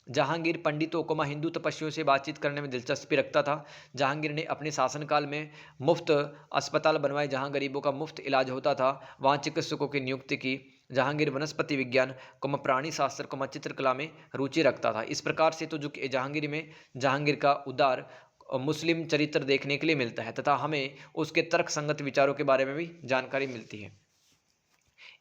जहांगीर पंडितों, हिंदू तपस्वियों से बातचीत करने में दिलचस्पी रखता था। जहांगीर ने अपने शासनकाल में मुफ्त अस्पताल बनवाए, जहां गरीबों का मुफ्त इलाज होता था, वहां चिकित्सकों की नियुक्ति की। जहांगीर वनस्पति विज्ञान, प्राणी शास्त्र, चित्रकला में रुचि रखता था। इस प्रकार से तुजुक ए जहांगीर में जहांगीर का उदार मुस्लिम चरित्र देखने के लिए मिलता है तथा हमें उसके तर्क संगत विचारों के बारे में भी जानकारी मिलती है।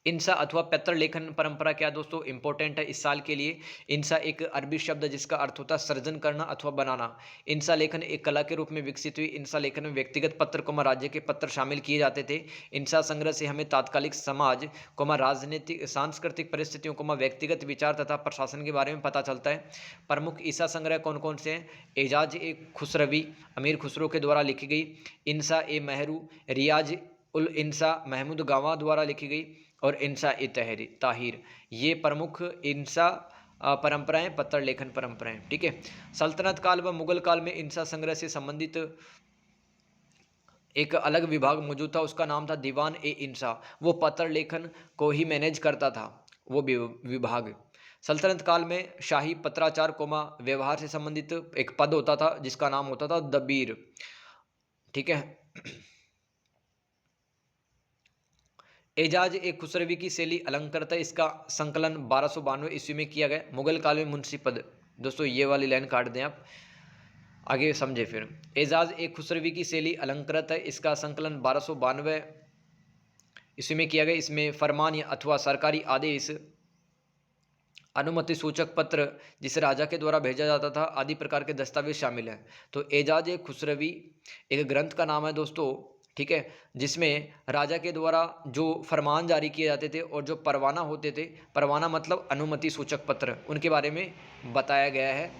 इंसा अथवा पत्र लेखन परंपरा क्या दोस्तों इंपॉर्टेंट है इस साल के लिए। इंसा एक अरबी शब्द है जिसका अर्थ होता है सृजन करना अथवा बनाना। इंसा लेखन एक कला के रूप में विकसित हुई। इंसा लेखन में व्यक्तिगत पत्र कोमा राज्य के पत्र शामिल किए जाते थे। इंसा संग्रह से हमें तात्कालिक समाज कोमा राजनीतिक सांस्कृतिक परिस्थितियों कोमा व्यक्तिगत विचार तथा प्रशासन के बारे में पता चलता है। प्रमुख ईसा संग्रह कौन कौन से हैं? एजाज ए खुसरवी अमीर खुसरो के द्वारा लिखी गई। इंसा ए मेहरू रियाज उल इंसा महमूद गावा द्वारा लिखी गई। और इंसा ए ताहिर, ये प्रमुख इंसा परंपराएं पत्र लेखन परंपराएं। ठीक है। सल्तनत काल व मुगल काल में इंसा संग्रह से संबंधित एक अलग विभाग मौजूद था, उसका नाम था दीवान ए इंसा। वो पत्र लेखन को ही मैनेज करता था वो विभाग। सल्तनत काल में शाही पत्राचार कोमा व्यवहार से संबंधित एक पद होता था जिसका नाम होता था दबीर। ठीक है। एजाज ए खुसरवी की शैली अलंकृत है, इसका संकलन 1292 ईस्वी में किया गया। मुगल काल में मुंशी पद, दोस्तों ये वाली लाइन काट दें आप, आगे समझे फिर। एजाज ए खुसरवी की शैली अलंकृत है, इसका संकलन 1292 ईस्वी में किया गया। इसमें फरमान या अथवा सरकारी आदेश, अनुमति सूचक पत्र जिसे राजा के द्वारा भेजा जाता था आदि प्रकार के दस्तावेज शामिल हैं। तो एजाज ए खुसरवी एक ग्रंथ का नाम है दोस्तों। ठीक है। जिसमें राजा के द्वारा जो फरमान जारी किए जाते थे और जो परवाना होते थे, परवाना मतलब अनुमति सूचक पत्र, उनके बारे में बताया गया है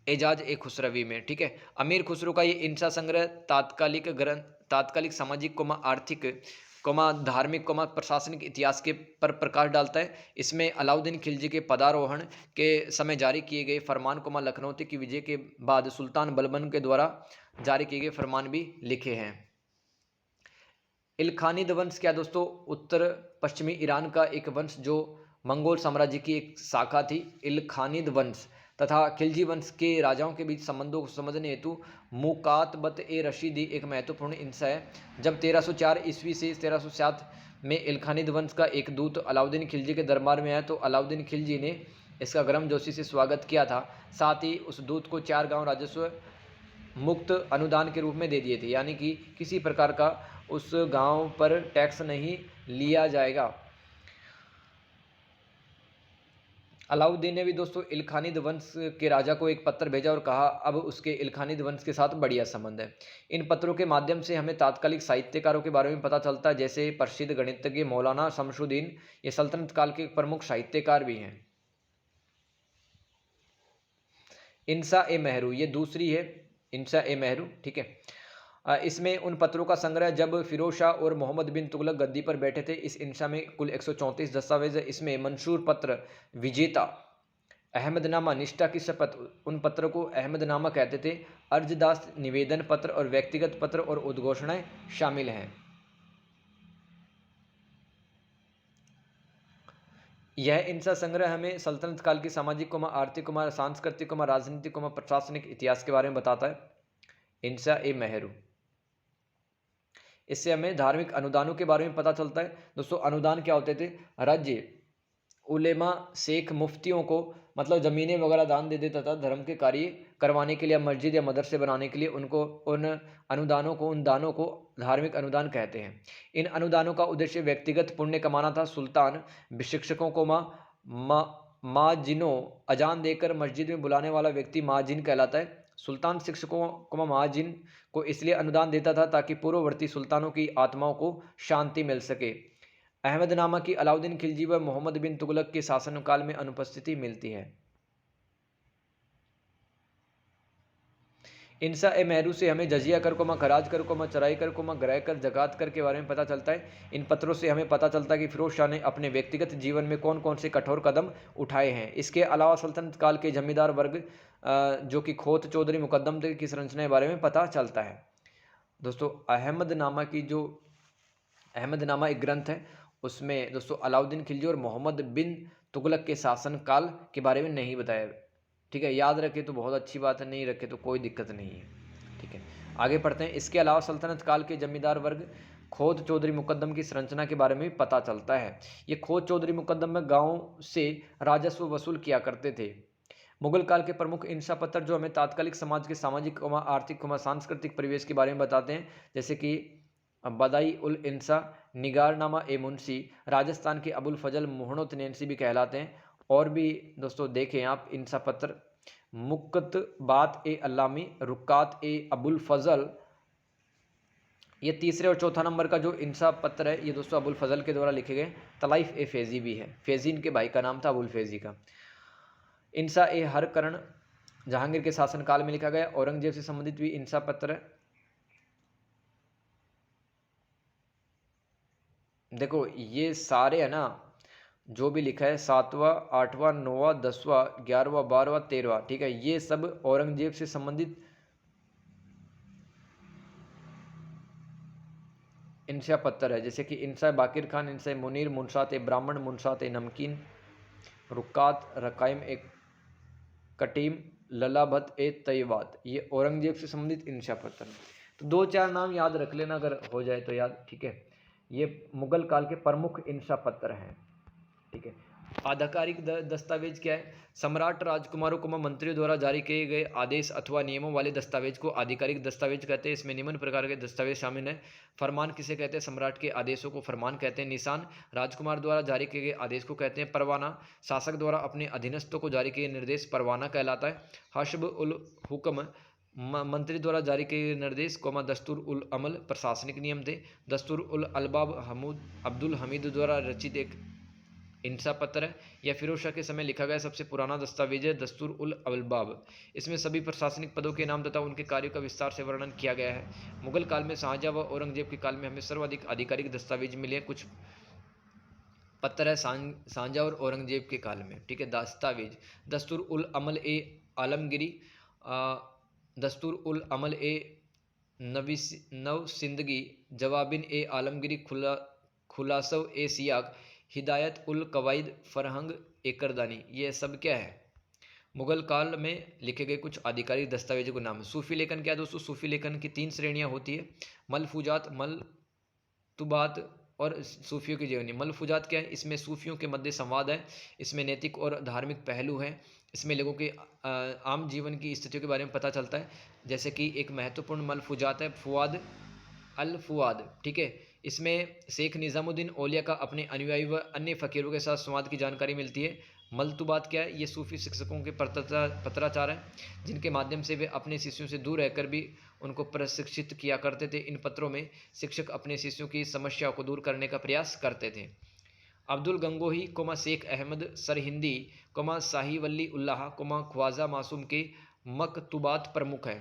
एजाज ए खुसरवी में। ठीक है। अमीर खुसरो का ये इंसा संग्रह तात्कालिक ग्रंथ तात्कालिक सामाजिक कोमा आर्थिक कोमा धार्मिक कोमा प्रशासनिक इतिहास के पर प्रकाश डालता है। इसमें अलाउद्दीन खिलजी के पदारोहण के समय जारी किए गए फरमान कोमा लखनऊ की विजय के बाद सुल्तान बलबन के द्वारा जारी किए गए फरमान भी लिखे हैं। इलखानिद वंश क्या दोस्तों? उत्तर पश्चिमी ईरान का एक वंश जो मंगोल साम्राज्य की एक शाखा थी, इलखानिद वंश तथा खिलजी वंश के राजाओं के बीच संबंधों को समझने हेतु मुकातबत ए रशीदी एक महत्वपूर्ण इंसा है। जब 1304 ईस्वी से 1307 में इलखानिद वंश का एक दूत अलाउद्दीन खिलजी के दरबार में आया तो अलाउद्दीन खिलजी ने इसका गर्मजोशी से स्वागत किया था। साथ ही उस दूत को 4 गांव राजस्व मुक्त अनुदान के रूप में दे दिए थे, यानी कि किसी प्रकार का उस गांव पर टैक्स नहीं लिया जाएगा। अलाउद्दीन ने भी दोस्तों इलखानिद वंश के राजा को एक पत्र भेजा और कहा अब उसके इलखानिद वंश के साथ बढ़िया संबंध है। इन पत्रों के माध्यम से हमें तात्कालिक साहित्यकारों के बारे में पता चलता है, जैसे प्रसिद्ध गणितज्ञ मौलाना शमसुद्दीन, ये सल्तनत काल के प्रमुख साहित्यकार भी हैं। इंसा ए मेहरू, ये दूसरी है इंसा ए मेहरू। ठीक है। इसमें उन पत्रों का संग्रह जब फिरोज शाह और मोहम्मद बिन तुगलक गद्दी पर बैठे थे। इस इंशा में कुल 134 दस्तावेज है। इसमें मंशूर पत्र, विजेता, अहमदनामा, निष्ठा की शपथ, उन पत्रों को अहमदनामा कहते थे, अर्जदास, निवेदन पत्र और व्यक्तिगत पत्र और उद्घोषणाएं शामिल हैं। यह इंसा संग्रह हमें सल्तनत काल की सामाजिक कोमा आर्थिक कोमा सांस्कृतिक कोमा राजनीतिक कोमा प्रशासनिक इतिहास के बारे में बताता है। इंसा ए मेहरू, इससे हमें धार्मिक अनुदानों के बारे में पता चलता है। दोस्तों अनुदान क्या होते थे? राज्य उलेमा शेख मुफ्तियों को मतलब ज़मीनें वगैरह दान दे देता था धर्म के कार्य करवाने के लिए, मस्जिद या मदरसे बनाने के लिए। उनको उन अनुदानों को उन दानों को धार्मिक अनुदान कहते हैं। इन अनुदानों का उद्देश्य व्यक्तिगत पुण्य कमाना था। सुल्तान शिक्षकों को माजिनो अजान देकर मस्जिद में बुलाने वाला व्यक्ति माजिन कहलाता है। सुल्तान शिक्षकों को माजिन को इसलिए अनुदान देता था ताकि पूर्ववर्ती सुल्तानों की आत्माओं को शांति मिल सके। अहमदनामा की अलाउद्दीन खिलजी व मोहम्मद बिन तुगलक के शासनकाल में अनुपस्थिति मिलती है। इंसा ए मेहरू से हमें जजिया कर कोमा खराज कर कोमा चराई कर कोमा ग्रह कर जकात कर के बारे में पता चलता है। इन पत्रों से हमें पता चलता है कि फिरोज शाह ने अपने व्यक्तिगत जीवन में कौन कौन से कठोर कदम उठाए हैं। इसके अलावा सल्तनत काल के जमींदार वर्ग जो कि खोत चौधरी मुकद्दम की संरचना के बारे में पता चलता है। दोस्तों अहमदनामा एक ग्रंथ है, उसमें दोस्तों अलाउद्दीन खिलजी और मोहम्मद बिन तुगलक के शासनकाल के बारे में नहीं बताया। ठीक है। याद रखे तो बहुत अच्छी बात है, नहीं रखे तो कोई दिक्कत नहीं है। ठीक है। आगे पढ़ते हैं। इसके अलावा सल्तनत काल के जमींदार वर्ग खोत चौधरी मुकद्दम की संरचना के बारे में भी पता चलता है। ये खोत चौधरी मुकद्दम में गाँव से राजस्व वसूल किया करते थे। मुगल काल के प्रमुख इंशा पत्थर जो हमें तात्कालिक समाज के सामाजिक आर्थिक सांस्कृतिक परिवेश के बारे में बताते हैं, जैसे कि बदाई उल इंसा, निगारनामा ए मुंशी, राजस्थान के अबुल फजल मोहनोत नैन्सी भी कहलाते हैं। और भी दोस्तों देखें आप इंसा पत्र, मुक्तबात ए अल्लामी, रुकात ए अबुल फजल, ये तीसरे और चौथा नंबर का जो इंसा पत्र है ये दोस्तों अबुल फजल के द्वारा लिखे गए। तलाइफ ए फैजी भी है, फैजी इनके भाई का नाम था, अबुल फैजी का। इंसा ए हर करण जहांगीर के शासनकाल में लिखा गया। औरंगजेब से संबंधित भी इंसा पत्र है। देखो ये सारे है ना जो भी लिखा है 7वां 8वां 9वां 10वां 11वां 12वां 13वां, ठीक है, ये सब औरंगजेब से संबंधित इंशा पत्थर है। जैसे कि इंशा बाकिर खान, इंशा मुनीर, मुनशात ए ब्राह्मण, मुनशात ए नमकीन, रुकात रकाइम ए कटीम, ललाभत ए तयवात, ये औरंगजेब से संबंधित इंशा पत्थर। तो 2-4 नाम याद रख लेना अगर हो जाए तो याद, ठीक है। ये मुगल काल के प्रमुख इंशा पत्र हैं, ठीक है। आधिकारिक दस्तावेज क्या है? सम्राट, राजकुमारों को मंत्रियों द्वारा जारी किए गए आदेश अथवा नियमों वाले दस्तावेज को आधिकारिक दस्तावेज कहते हैं। इसमें निम्न प्रकार के दस्तावेज शामिल हैं। फरमान किसे कहते हैं? सम्राट के आदेशों को फरमान कहते हैं। निशान, राजकुमार द्वारा जारी किए गए आदेश को कहते हैं। परवाना, शासक द्वारा अपने अधीनस्थों को जारी किए निर्देश परवाना कहलाता है। हस्ब उल हुक्म, मंत्री द्वारा जारी किए गए निर्देश, दस्तूर उल अमल, प्रशासनिक नियम थे। दस्तूर उल अलबाब अब्दुल हमीद द्वारा रचित एक इंशा पत्र है। यह फिरोज शाह के समय लिखा गया सबसे पुराना दस्तावेज है। दस्तूर उल अलबाब, इसमें सभी प्रशासनिक पदों के नाम तथा उनके कार्यों का विस्तार से वर्णन किया गया है। मुगल काल में शाहजहां व औरंगजेब के काल में हमें सर्वाधिक आधिकारिक दस्तावेज मिले हैं। कुछ पत्र है शाहजहां और औरंगजेब के काल में, ठीक है। दस्तावेज, दस्तूर उल अमल ए आलमगिरी, दस्तूर उल अमल ए नव सिंदगी, जवाबिन ए आलमगिरी, खुलासव ए सियाक, हिदायत उल कवायद फरहंग एकरदानी, ये सब क्या है? मुगल काल में लिखे गए कुछ आधिकारिक दस्तावेजों के नाम। सूफी लेखन क्या है दोस्तों? सूफी लेखन की 3 श्रेणियां होती है, मलफूजात, मलतुबात और सूफियों की जीवनी। मलफूजात क्या है? इसमें सूफियों के मध्य संवाद है, इसमें नैतिक और धार्मिक पहलू हैं, इसमें लोगों के आम जीवन की स्थितियों के बारे में पता चलता है। जैसे कि एक महत्वपूर्ण मलफूजात है फुआद अल फुआद, ठीक है। इसमें शेख निज़ामुद्दीन औलिया का अपने अनुयायी व अन्य फ़कीरों के साथ संवाद की जानकारी मिलती है। मलतुबात क्या है? ये सूफी शिक्षकों के पत्राचार हैं जिनके माध्यम से वे अपने शिष्यों से दूर रहकर भी उनको प्रशिक्षित किया करते थे। इन पत्रों में शिक्षक अपने शिष्यों की समस्याओं को दूर करने का प्रयास करते थे। अब्दुल गंगोही, शेख अहमद सरहिंदी, शाही वली उल्लाह, ख्वाजा मासूम के मकतूबात प्रमुख है।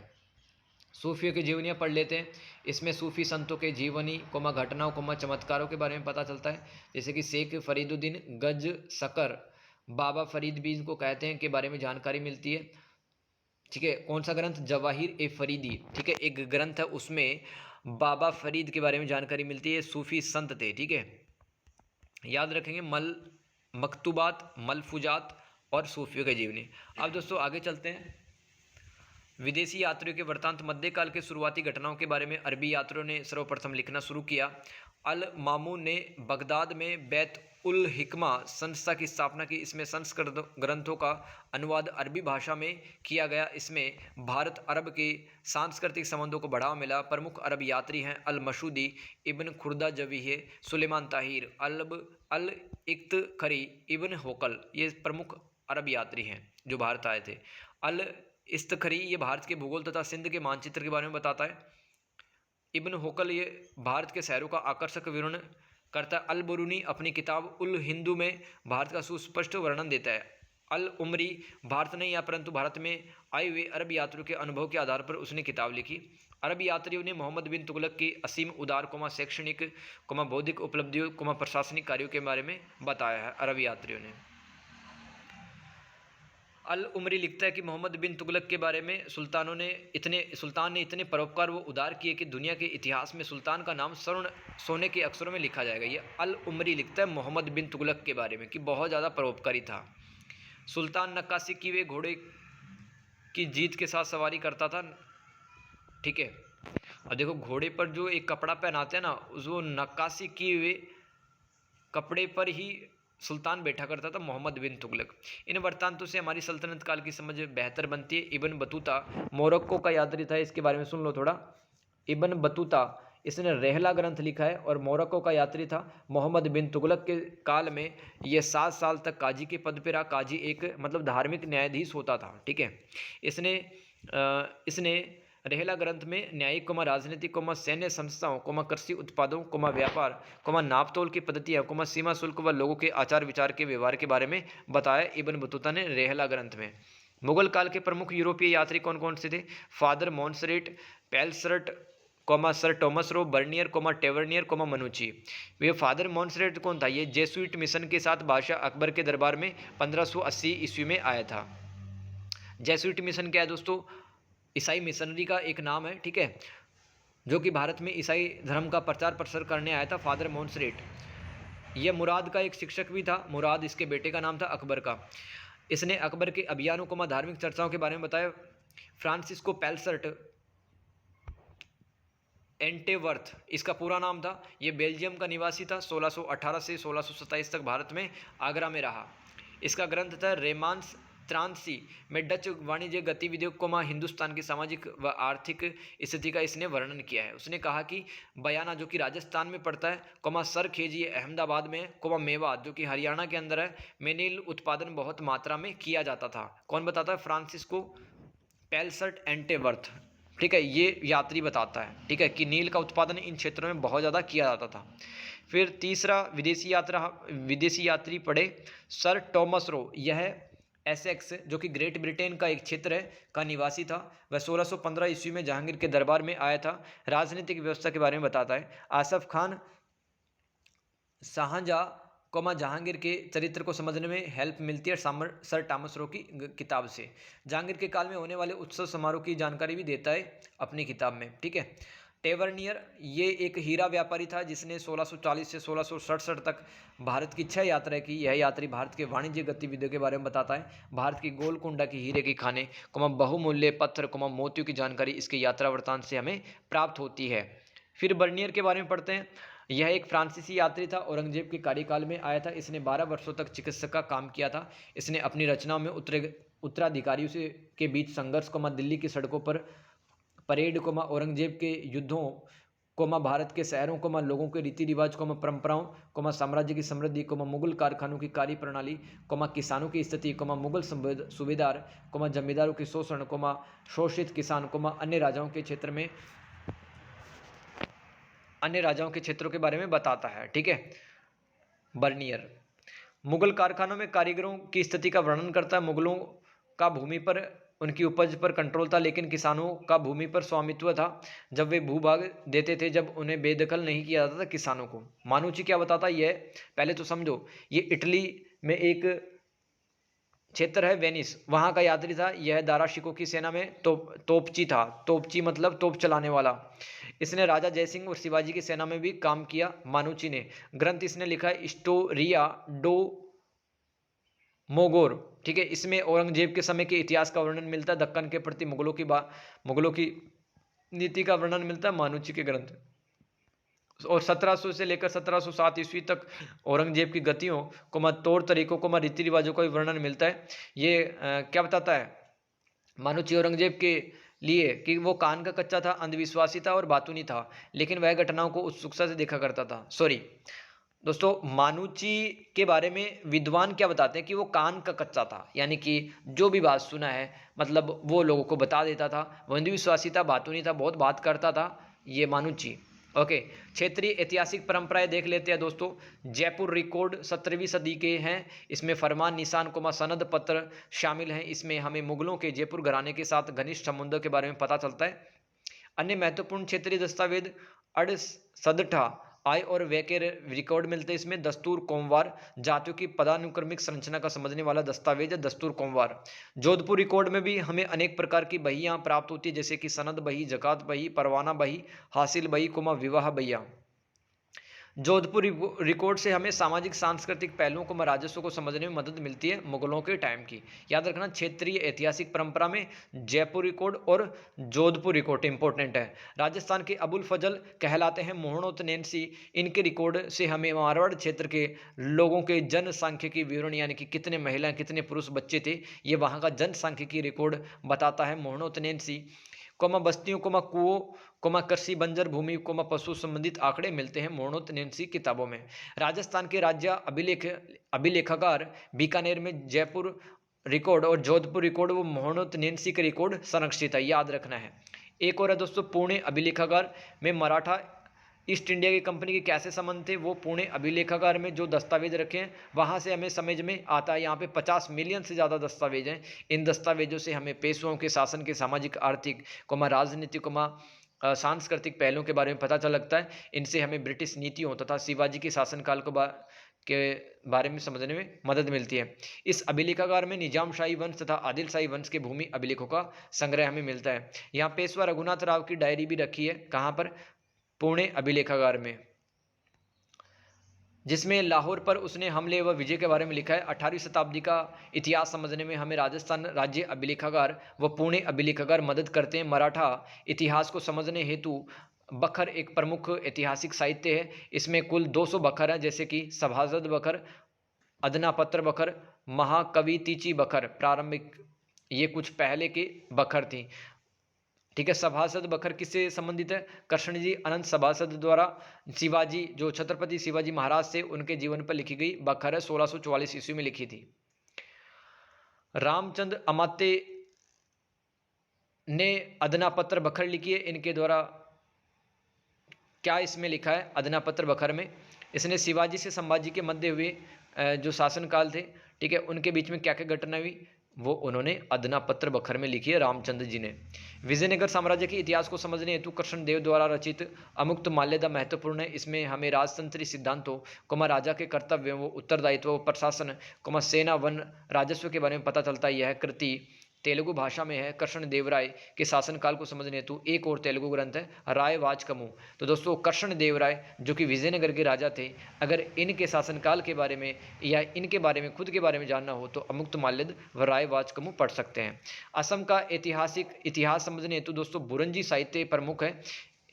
सूफियों की जीवनियाँ पढ़ लेते हैं। इसमें सूफी संतों के जीवनी, घटनाओं, चमत्कारों के बारे में पता चलता है। जैसे कि शेख फरीदुद्दीन गज सकर, बाबा फरीद भी इनको कहते हैं, के बारे में जानकारी मिलती है, ठीक है। कौन सा ग्रंथ? जवाहिर ए फरीदी, ठीक है, एक ग्रंथ है, उसमें बाबा फरीद के बारे में जानकारी मिलती है। सूफी संत थे, ठीक है, याद रखेंगे। मकतूबात, मलफूजात और सूफियों की जीवनी। अब दोस्तों आगे चलते हैं। विदेशी यात्रियों के वृत्तांत। मध्यकाल के शुरुआती घटनाओं के बारे में अरबी यात्रियों ने सर्वप्रथम लिखना शुरू किया। अल मामून ने बगदाद में बैत उल हिकमा संस्था की स्थापना की। इसमें संस्कृत ग्रंथों का अनुवाद अरबी भाषा में किया गया। इसमें भारत अरब के सांस्कृतिक संबंधों को बढ़ावा मिला। प्रमुख अरब यात्री हैं अल मशूदी, इब्न खुर्दा जवीह, सुलेमान ताहिर, अल इख्तखरी, इब्न होकल, ये प्रमुख अरब यात्री हैं जो भारत आए थे। अल इख्तखरी ये भारत के भूगोल तथा सिंध के मानचित्र के बारे में बताता है। इब्न होकल ये भारत के शहरों का आकर्षक विवरण करता है। अल बुरूनी अपनी किताब उल हिंदू में भारत का सुस्पष्ट वर्णन देता है। अल उमरी भारत नहीं आया परंतु भारत में आए हुए अरब यात्रियों के अनुभव के आधार पर उसने किताब लिखी। अरब यात्रियों ने मोहम्मद बिन तुगलक की असीम उदार, शैक्षणिक, बौद्धिक उपलब्धियों, प्रशासनिक कार्यों के बारे में बताया है अरब यात्रियों ने। अल उमरी लिखता है कि मोहम्मद बिन तुगलक के बारे में सुल्तान ने इतने परोपकार व उदार किए कि दुनिया के इतिहास में सुल्तान का नाम सोने के अक्षरों में लिखा जाएगा। ये अल उमरी लिखता है मोहम्मद बिन तुगलक के बारे में कि बहुत ज़्यादा परोपकारी था। सुल्तान नक्काशी की वे घोड़े की जीत के साथ सवारी करता था, ठीक है। और देखो घोड़े पर जो एक कपड़ा पहनाते हैं ना, वो नक्काशी किए हुए कपड़े पर ही सुल्तान बैठा करता था, मोहम्मद बिन तुगलक। इन वृत्तांतों से हमारी सल्तनत काल की समझ बेहतर बनती है। इब्न बतूता मोरक्को का यात्री था, इसके बारे में सुन लो थोड़ा। इब्न बतूता इसने रहला ग्रंथ लिखा है और मोरक्को का यात्री था। मोहम्मद बिन तुगलक के काल में ये 7 साल तक काजी के पद पर रहा। काजी एक मतलब धार्मिक न्यायाधीश होता था, ठीक है। इसने रहला ग्रंथ में न्यायिक, राजनीतिक, सैन्य संस्थाओं, कृषि उत्पादों, व्यापार, नापतोल की पद्धतियाँ, सीमा शुल्क व लोगों के आचार विचार के व्यवहार के बारे में बताया इब्न बतूता ने रहला ग्रंथ में। मुगल काल के प्रमुख यूरोपीय यात्री कौन कौन से थे? Father Monserrate, Pelsaert, sir Thomas Roe, Bernier, Tavernier, Manucci. ये फादर मॉन्सरेट कौन था? ये जेसुइट मिशन के साथ बादशाह अकबर के दरबार में 1580 ईस्वी में आया था। जेसुइट मिशन क्या है दोस्तों? ईसाई मिशनरी का एक नाम है, ठीक है, जो कि भारत में ईसाई धर्म का प्रचार प्रसार करने आया था। फादर मॉन्सरेट यह मुराद का एक शिक्षक भी था। मुराद इसके बेटे का नाम था अकबर का। इसने अकबर के अभियानों, धार्मिक चर्चाओं के बारे में बताया। फ्रांसिस्को पेल्सर्ट एंटेवर्थ इसका पूरा नाम था। यह बेल्जियम का निवासी था। 1618 से 1627 तक भारत में आगरा में रहा। इसका ग्रंथ था रेमांस त्रांसी में डच वाणिज्य गतिविधियों, हिंदुस्तान की सामाजिक व आर्थिक स्थिति का इसने वर्णन किया है। उसने कहा कि बयाना जो कि राजस्थान में पड़ता है, सरखेजी अहमदाबाद में, मेवात जो कि हरियाणा के अंदर है, में नील उत्पादन बहुत मात्रा में किया जाता था। कौन बताता है? फ्रांसिस्को पेल्सर्ट एंटेवर्थ, ठीक है, ये यात्री बताता है, ठीक है, कि नील का उत्पादन इन क्षेत्रों में बहुत ज़्यादा किया जाता था। फिर तीसरा विदेशी यात्री पढ़े सर टॉमस रो। यह एसेक्स जो कि ग्रेट ब्रिटेन का एक क्षेत्र है का निवासी था। वह 1615 ईस्वी में जहांगीर के दरबार में आया था। राजनीतिक व्यवस्था के बारे में बताता है। आसफ खान शाहजहां, जहांगीर के चरित्र को समझने में हेल्प मिलती है सर टॉमस रो की किताब से। जहांगीर के काल में होने वाले उत्सव समारोह की जानकारी भी देता है अपनी किताब में, ठीक है। टेवर्नियर ये एक हीरा व्यापारी था जिसने 1640 से 1667 तक भारत की 6 यात्राएं की। यह यात्री भारत के वाणिज्य गतिविधियों के बारे में बताता है। भारत की गोलकुंडा की हीरे के खाने, बहुमूल्य पत्थर, मोतियों की जानकारी इसके यात्रा वृत्तांत से हमें प्राप्त होती है। फिर बर्नियर के बारे में पढ़ते हैं। यह एक फ्रांसीसी यात्री था, औरंगजेब के कार्यकाल में आया था। इसने 12 वर्षों तक चिकित्सक का काम किया था। इसने अपनी रचनाओं में उत्तराधिकारियों से के बीच संघर्ष, दिल्ली की सड़कों पर परेड, औरंगजेब के युद्धों, भारत के शहरों, लोगों के रीति रिवाज, परंपराओं, साम्राज्य की समृद्धि, मुगल कारखानों की कार्य प्रणाली, किसानों की स्थिति, मुगल सूबेदार, जमींदारों के शोषण, शोषित किसान, अन्य राजाओं के क्षेत्रों के बारे में बताता है, ठीक है। बर्नियर मुगल कारखानों में कारीगरों की स्थिति का वर्णन करता है। मुगलों का भूमि पर उनकी उपज पर कंट्रोल था, लेकिन किसानों का भूमि पर स्वामित्व था जब वे भूभाग देते थे, जब उन्हें बेदखल नहीं किया जाता था किसानों को। मानुची क्या बताता है? ये पहले तो समझो, ये इटली में एक क्षेत्र है वेनिस, वहां का यात्री था। यह दाराशिकों की सेना में तोपची था। तोपची मतलब तोप चलाने वाला। इसने राजा जयसिंह और शिवाजी की सेना में भी काम किया। मानुची ने ग्रंथ इसने लिखा है स्टोरिया डो मोगोर, ठीक है। इसमें औरंगजेब के समय के इतिहास का वर्णन मिलता है। दक्कन के प्रति मुगलों की नीति का वर्णन मिलता है मानुची के ग्रंथ। और 1700 से लेकर 1707 ईस्वी तक औरंगजेब की गतियों, तौर तरीकों, रीति रिवाजों का भी वर्णन मिलता है। ये क्या बताता है मानुची औरंगजेब के लिए कि वो कान का कच्चा था, अंधविश्वासी था और बातूनी था, लेकिन वह घटनाओं को उत्सुकता से देखा करता था। सॉरी दोस्तों, मानुची के बारे में विद्वान क्या बताते हैं कि वो कान का कच्चा था, यानी कि जो भी बात सुना है मतलब वो लोगों को बता देता था। वो अंधविश्वासी था, बातूनी था, बहुत बात करता था ये मानुची। ओके, क्षेत्रीय ऐतिहासिक परंपराएं देख लेते हैं दोस्तों। जयपुर रिकॉर्ड 17वीं सदी के हैं। इसमें फरमान, निशान, सनद पत्र शामिल हैं। इसमें हमें मुगलों के जयपुर घराने के साथ घनिष्ठ संबंधों के बारे में पता चलता है। अन्य महत्वपूर्ण क्षेत्रीय दस्तावेज अड़सठा आय और व्यय के रिकॉर्ड मिलते हैं। इसमें दस्तूर कोमवार जातियों की पदानुक्रमिक संरचना का समझने वाला दस्तावेज है दस्तूर कोमवार। जोधपुर रिकॉर्ड में भी हमें अनेक प्रकार की बहियां प्राप्त होती है, जैसे कि सनद बही, जकात बही, परवाना बही, हासिल बही, विवाह बहिया। जोधपुर रिकॉर्ड से हमें सामाजिक सांस्कृतिक पहलुओं को राजस्व को समझने में मदद मिलती है मुगलों के टाइम की। याद रखना, क्षेत्रीय ऐतिहासिक परंपरा में जयपुर रिकॉर्ड और जोधपुर रिकॉर्ड इंपॉर्टेंट है। राजस्थान के अबुल फजल कहलाते हैं मोहनोत-नैन्सी। इनके रिकॉर्ड से हमें मारवाड़ क्षेत्र के लोगों के जनसांख्यिकी विवरण, यानी कि कितने महिलाएं कितने पुरुष बच्चे थे, ये वहाँ का जनसांख्यिकी रिकॉर्ड बताता है मोहनोत-नैन्सी। बस्तियों, कुओं, कृषि बंजर भूमि, पशु संबंधित आंकड़े मिलते हैं मोहनोत-नैन्सी किताबों में। राजस्थान के राज्य अभिलेखागार बीकानेर में जयपुर रिकॉर्ड और जोधपुर रिकॉर्ड वो मोहनोत-नैन्सी के रिकॉर्ड संरक्षित है, याद रखना है। एक और है दोस्तों, पुणे अभिलेखागार में मराठा ईस्ट इंडिया की कंपनी के कैसे संबंध थे, वो पुणे अभिलेखागार में जो दस्तावेज रखे हैं वहाँ से हमें समझ में आता है। यहाँ पे 50 मिलियन से ज़्यादा दस्तावेज हैं। इन दस्तावेजों से हमें पेशवाओं के शासन के सामाजिक, आर्थिक, राजनीतिक, सांस्कृतिक पहलुओं के बारे में पता चल लगता है। इनसे हमें ब्रिटिश नीतियों तथा शिवाजी के शासनकाल के बारे में समझने में मदद मिलती है। इस अभिलेखागार में निजामशाही वंश तथा आदिलशाही वंश के भूमि अभिलेखों का संग्रह हमें मिलता है। यहाँ पेशवा रघुनाथ राव की डायरी भी रखी है। कहाँ पर? पुणे अभिलेखागार में, जिसमें लाहौर पर उसने हमले व विजय के बारे में लिखा है। 18वीं शताब्दी का इतिहास समझने में हमें राजस्थान राज्य अभिलेखागार व पुणे अभिलेखागार मदद करते हैं। मराठा इतिहास को समझने हेतु बखर एक प्रमुख ऐतिहासिक साहित्य है। इसमें कुल 200 बखर हैं, जैसे कि सभासद बखर, अदनापत्र बखर, महाकवि तीची बखर, प्रारंभिक, ये कुछ पहले के बखर थी। ठीक है। सभासद बखर किससे संबंधित है? कृष्ण जी अनंत सभासद द्वारा शिवाजी, जो छत्रपति शिवाजी महाराज से उनके जीवन पर लिखी गई बखर है, 1644 ईस्वी में लिखी थी। रामचंद्र अमात्य ने अदनापत्र बखर लिखी है। इनके द्वारा क्या इसमें लिखा है अदनापत्र बखर में? इसने शिवाजी से संभाजी के मध्य हुए जो शासनकाल थे, ठीक है, उनके बीच में क्या क्या घटना हुई, वो उन्होंने अदनापत्र बखर में लिखी है रामचंद्र जी ने। विजयनगर साम्राज्य के इतिहास को समझने हेतु कृष्णदेव द्वारा रचित अमुक्त माल्यदा महत्वपूर्ण है। इसमें हमें राजतंत्री सिद्धांतों, राजा के कर्तव्य, वो उत्तरदायित्व, प्रशासन, सेना, वन, राजस्व के बारे में पता चलता है। यह कृति तेलुगु भाषा में है। कृष्णदेवराय के शासनकाल को समझने हेतु एक और तेलुगु ग्रंथ है, रायवाचकमु। तो दोस्तों, कृष्णदेवराय जो कि विजयनगर के राजा थे, अगर इनके शासनकाल के बारे में या इनके बारे में, खुद के बारे में जानना हो तो अमुक्त माल्यद व रायवाचकमु पढ़ सकते हैं। असम का ऐतिहासिक इतिहास समझने हेतु दोस्तों बुरंजी साहित्य प्रमुख है।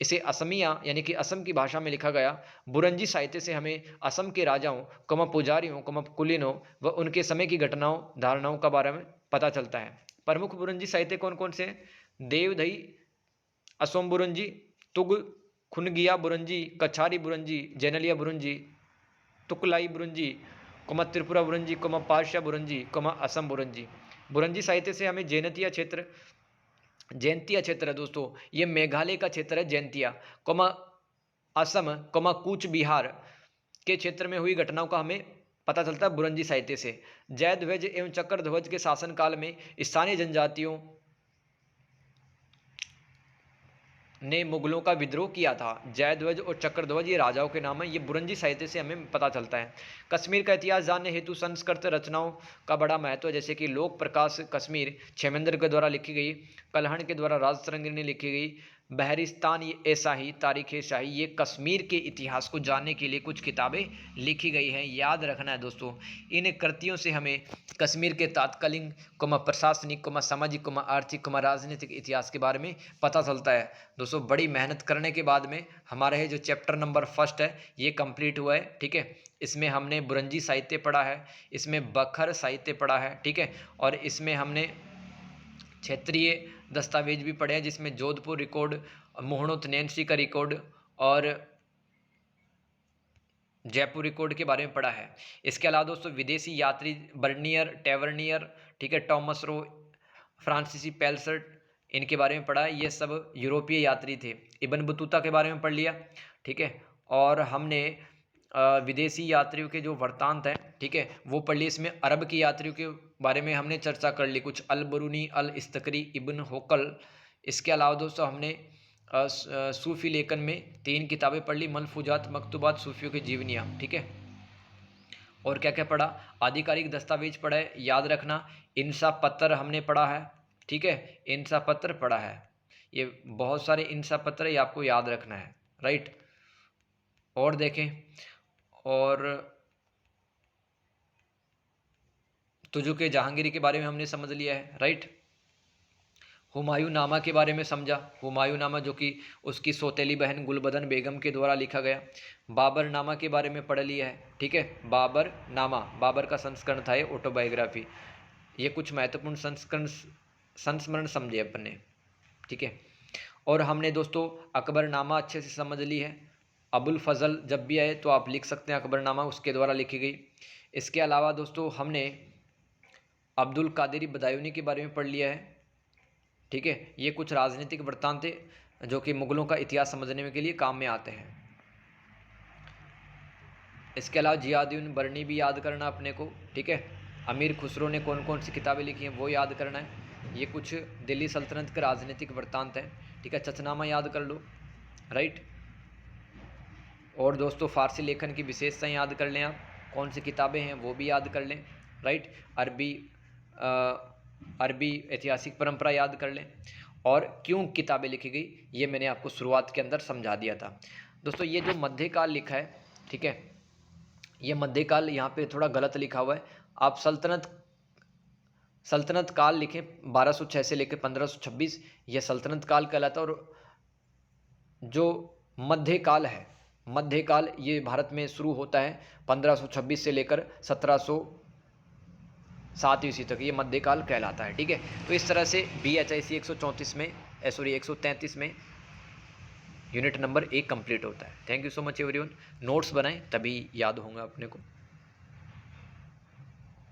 इसे असमिया यानी कि असम की भाषा में लिखा गया। बुरंजी साहित्य से हमें असम के राजाओं, पुजारियों, कुलीनों व उनके समय की घटनाओं, धारणाओं का बारे में पता चलता है। प्रमुख बुरंजी साहित्य कौन कौन से हैं? देवदही असोम बुरंजी, तुग खुनगिया बुरंजी, कछारी बुरंजी, जैनलिया बुरंजी, तुकलाई बुरंजी, त्रिपुरा बुरंजी, पारशा बुरंजी, असम बुरंजी। बुरंजी साहित्य से हमें जैंतिया क्षेत्र है दोस्तों, ये मेघालय का क्षेत्र है जैंतिया, असम, कूच बिहार के क्षेत्र में हुई घटनाओं का हमें पता चलता है बुरंजी साहित्य से। जयध्वज एवं चक्रध्वज के शासनकाल में स्थानीय जनजातियों ने मुगलों का विद्रोह किया था। जयध्वज और चक्रध्वज ये राजाओं के नाम है। ये बुरंजी साहित्य से हमें पता चलता है। कश्मीर का इतिहास जानने हेतु संस्कृत रचनाओं का बड़ा महत्व है, जैसे कि लोक प्रकाश कश्मीर क्षेमेंद्र के द्वारा लिखी गई, कल्हण के द्वारा राजतरंगिणी ने लिखी गई, बहरिस्तान ए शाही, तारीख शाही, ये कश्मीर के इतिहास को जानने के लिए कुछ किताबें लिखी गई हैं। याद रखना है दोस्तों, इन कृतियों से हमें कश्मीर के तात्कालीन, प्रशासनिक, सामाजिक, आर्थिक, राजनीतिक इतिहास के बारे में पता चलता है। दोस्तों, बड़ी मेहनत करने के बाद में हमारा ये जो चैप्टर नंबर 1 है ये कंप्लीट हुआ है। ठीक है, इसमें हमने बुरंजी साहित्य पढ़ा है, इसमें बखर साहित्य पढ़ा है। ठीक है, और इसमें हमने क्षेत्रीय दस्तावेज भी पढ़े हैं, जिसमें जोधपुर रिकॉर्ड, मोहनोत-नैन्सी का रिकॉर्ड और जयपुर रिकॉर्ड के बारे में पढ़ा है। इसके अलावा दोस्तों विदेशी यात्री बर्नियर, टेवर्नियर, ठीक है, टॉमस रो, फ्रांसीसी पेल्सर्ट, इनके बारे में पढ़ा है। ये सब यूरोपीय यात्री थे। इब्न बतूता के बारे में पढ़ लिया। ठीक है, और हमने विदेशी यात्रियों के जो वृत्तांत हैं, ठीक है, वो पढ़ लिए। इसमें अरब की यात्रियों के बारे में हमने चर्चा कर ली, कुछ अल बरूनी, अल इस्तकरी, इब्न होकल। इसके अलावा दोस्तों हमने सूफी लेखन में 3 किताबें पढ़ ली, मलफूजात, मकतूबात, सूफियों की जीवनियाँ। ठीक है, और क्या क्या पढ़ा? आधिकारिक दस्तावेज पढ़ा है, याद रखना। इंसा पत्र हमने पढ़ा है। ठीक है, इंसा पत्र पढ़ा है। ये बहुत सारे इंसा पत्र, ये आपको याद रखना है, राइट। और देखें, और तुजुक जहांगीरी के बारे में हमने समझ लिया है, राइट। हुमायूं नामा के बारे में समझा, हुमायूं नामा जो कि उसकी सौतेली बहन गुलबदन बेगम के द्वारा लिखा गया। बाबर नामा के बारे में पढ़ लिया है, ठीक है। बाबर नामा, बाबर का संस्करण था ये, ऑटोबायोग्राफी। ये कुछ महत्वपूर्ण संस्मरण समझे अपन ने, ठीक है। और हमने दोस्तों अकबरनामा अच्छे से समझ ली है। अबुल फजल जब भी आए तो आप लिख सकते हैं अकबरनामा, उसके द्वारा लिखी गई। इसके अलावा दोस्तों हमने अब्दुल कादिरी बदायूनी के बारे में पढ़ लिया है, ठीक है। ये कुछ राजनीतिक वृत्तांत थे जो कि मुगलों का इतिहास समझने के लिए काम में आते हैं। इसके अलावा जियाउद्दीन बरनी भी याद करना अपने को, ठीक है। अमीर खुसरो ने कौन कौन सी किताबें लिखी हैं वो याद करना है। ये कुछ दिल्ली सल्तनत के राजनीतिक वृत्तांत हैं, ठीक है। चचनामा याद कर लो, राइट। और दोस्तों फारसी लेखन की विशेषताएं याद कर लें, आप कौन सी किताबें हैं वो भी याद कर लें, राइट। अरबी ऐतिहासिक परंपरा याद कर लें, और क्यों किताबें लिखी गई ये मैंने आपको शुरुआत के अंदर समझा दिया था। दोस्तों ये जो मध्यकाल लिखा है, ठीक है, ये मध्यकाल यहाँ पे थोड़ा गलत लिखा हुआ है। आप सल्तनत काल लिखें, 1206 से लेकर 1526 यह सल्तनत काल कहलाता है। और जो मध्यकाल है, मध्यकाल ये भारत में शुरू होता है 1526 से लेकर 1707 ईस्वी तक, ये मध्यकाल कहलाता है, ठीक है। तो इस तरह से BHIC 134 में 133 में यूनिट नंबर 1 कंप्लीट होता है। Thank you so much everyone. Notes बनाएं तभी याद होगा अपने को।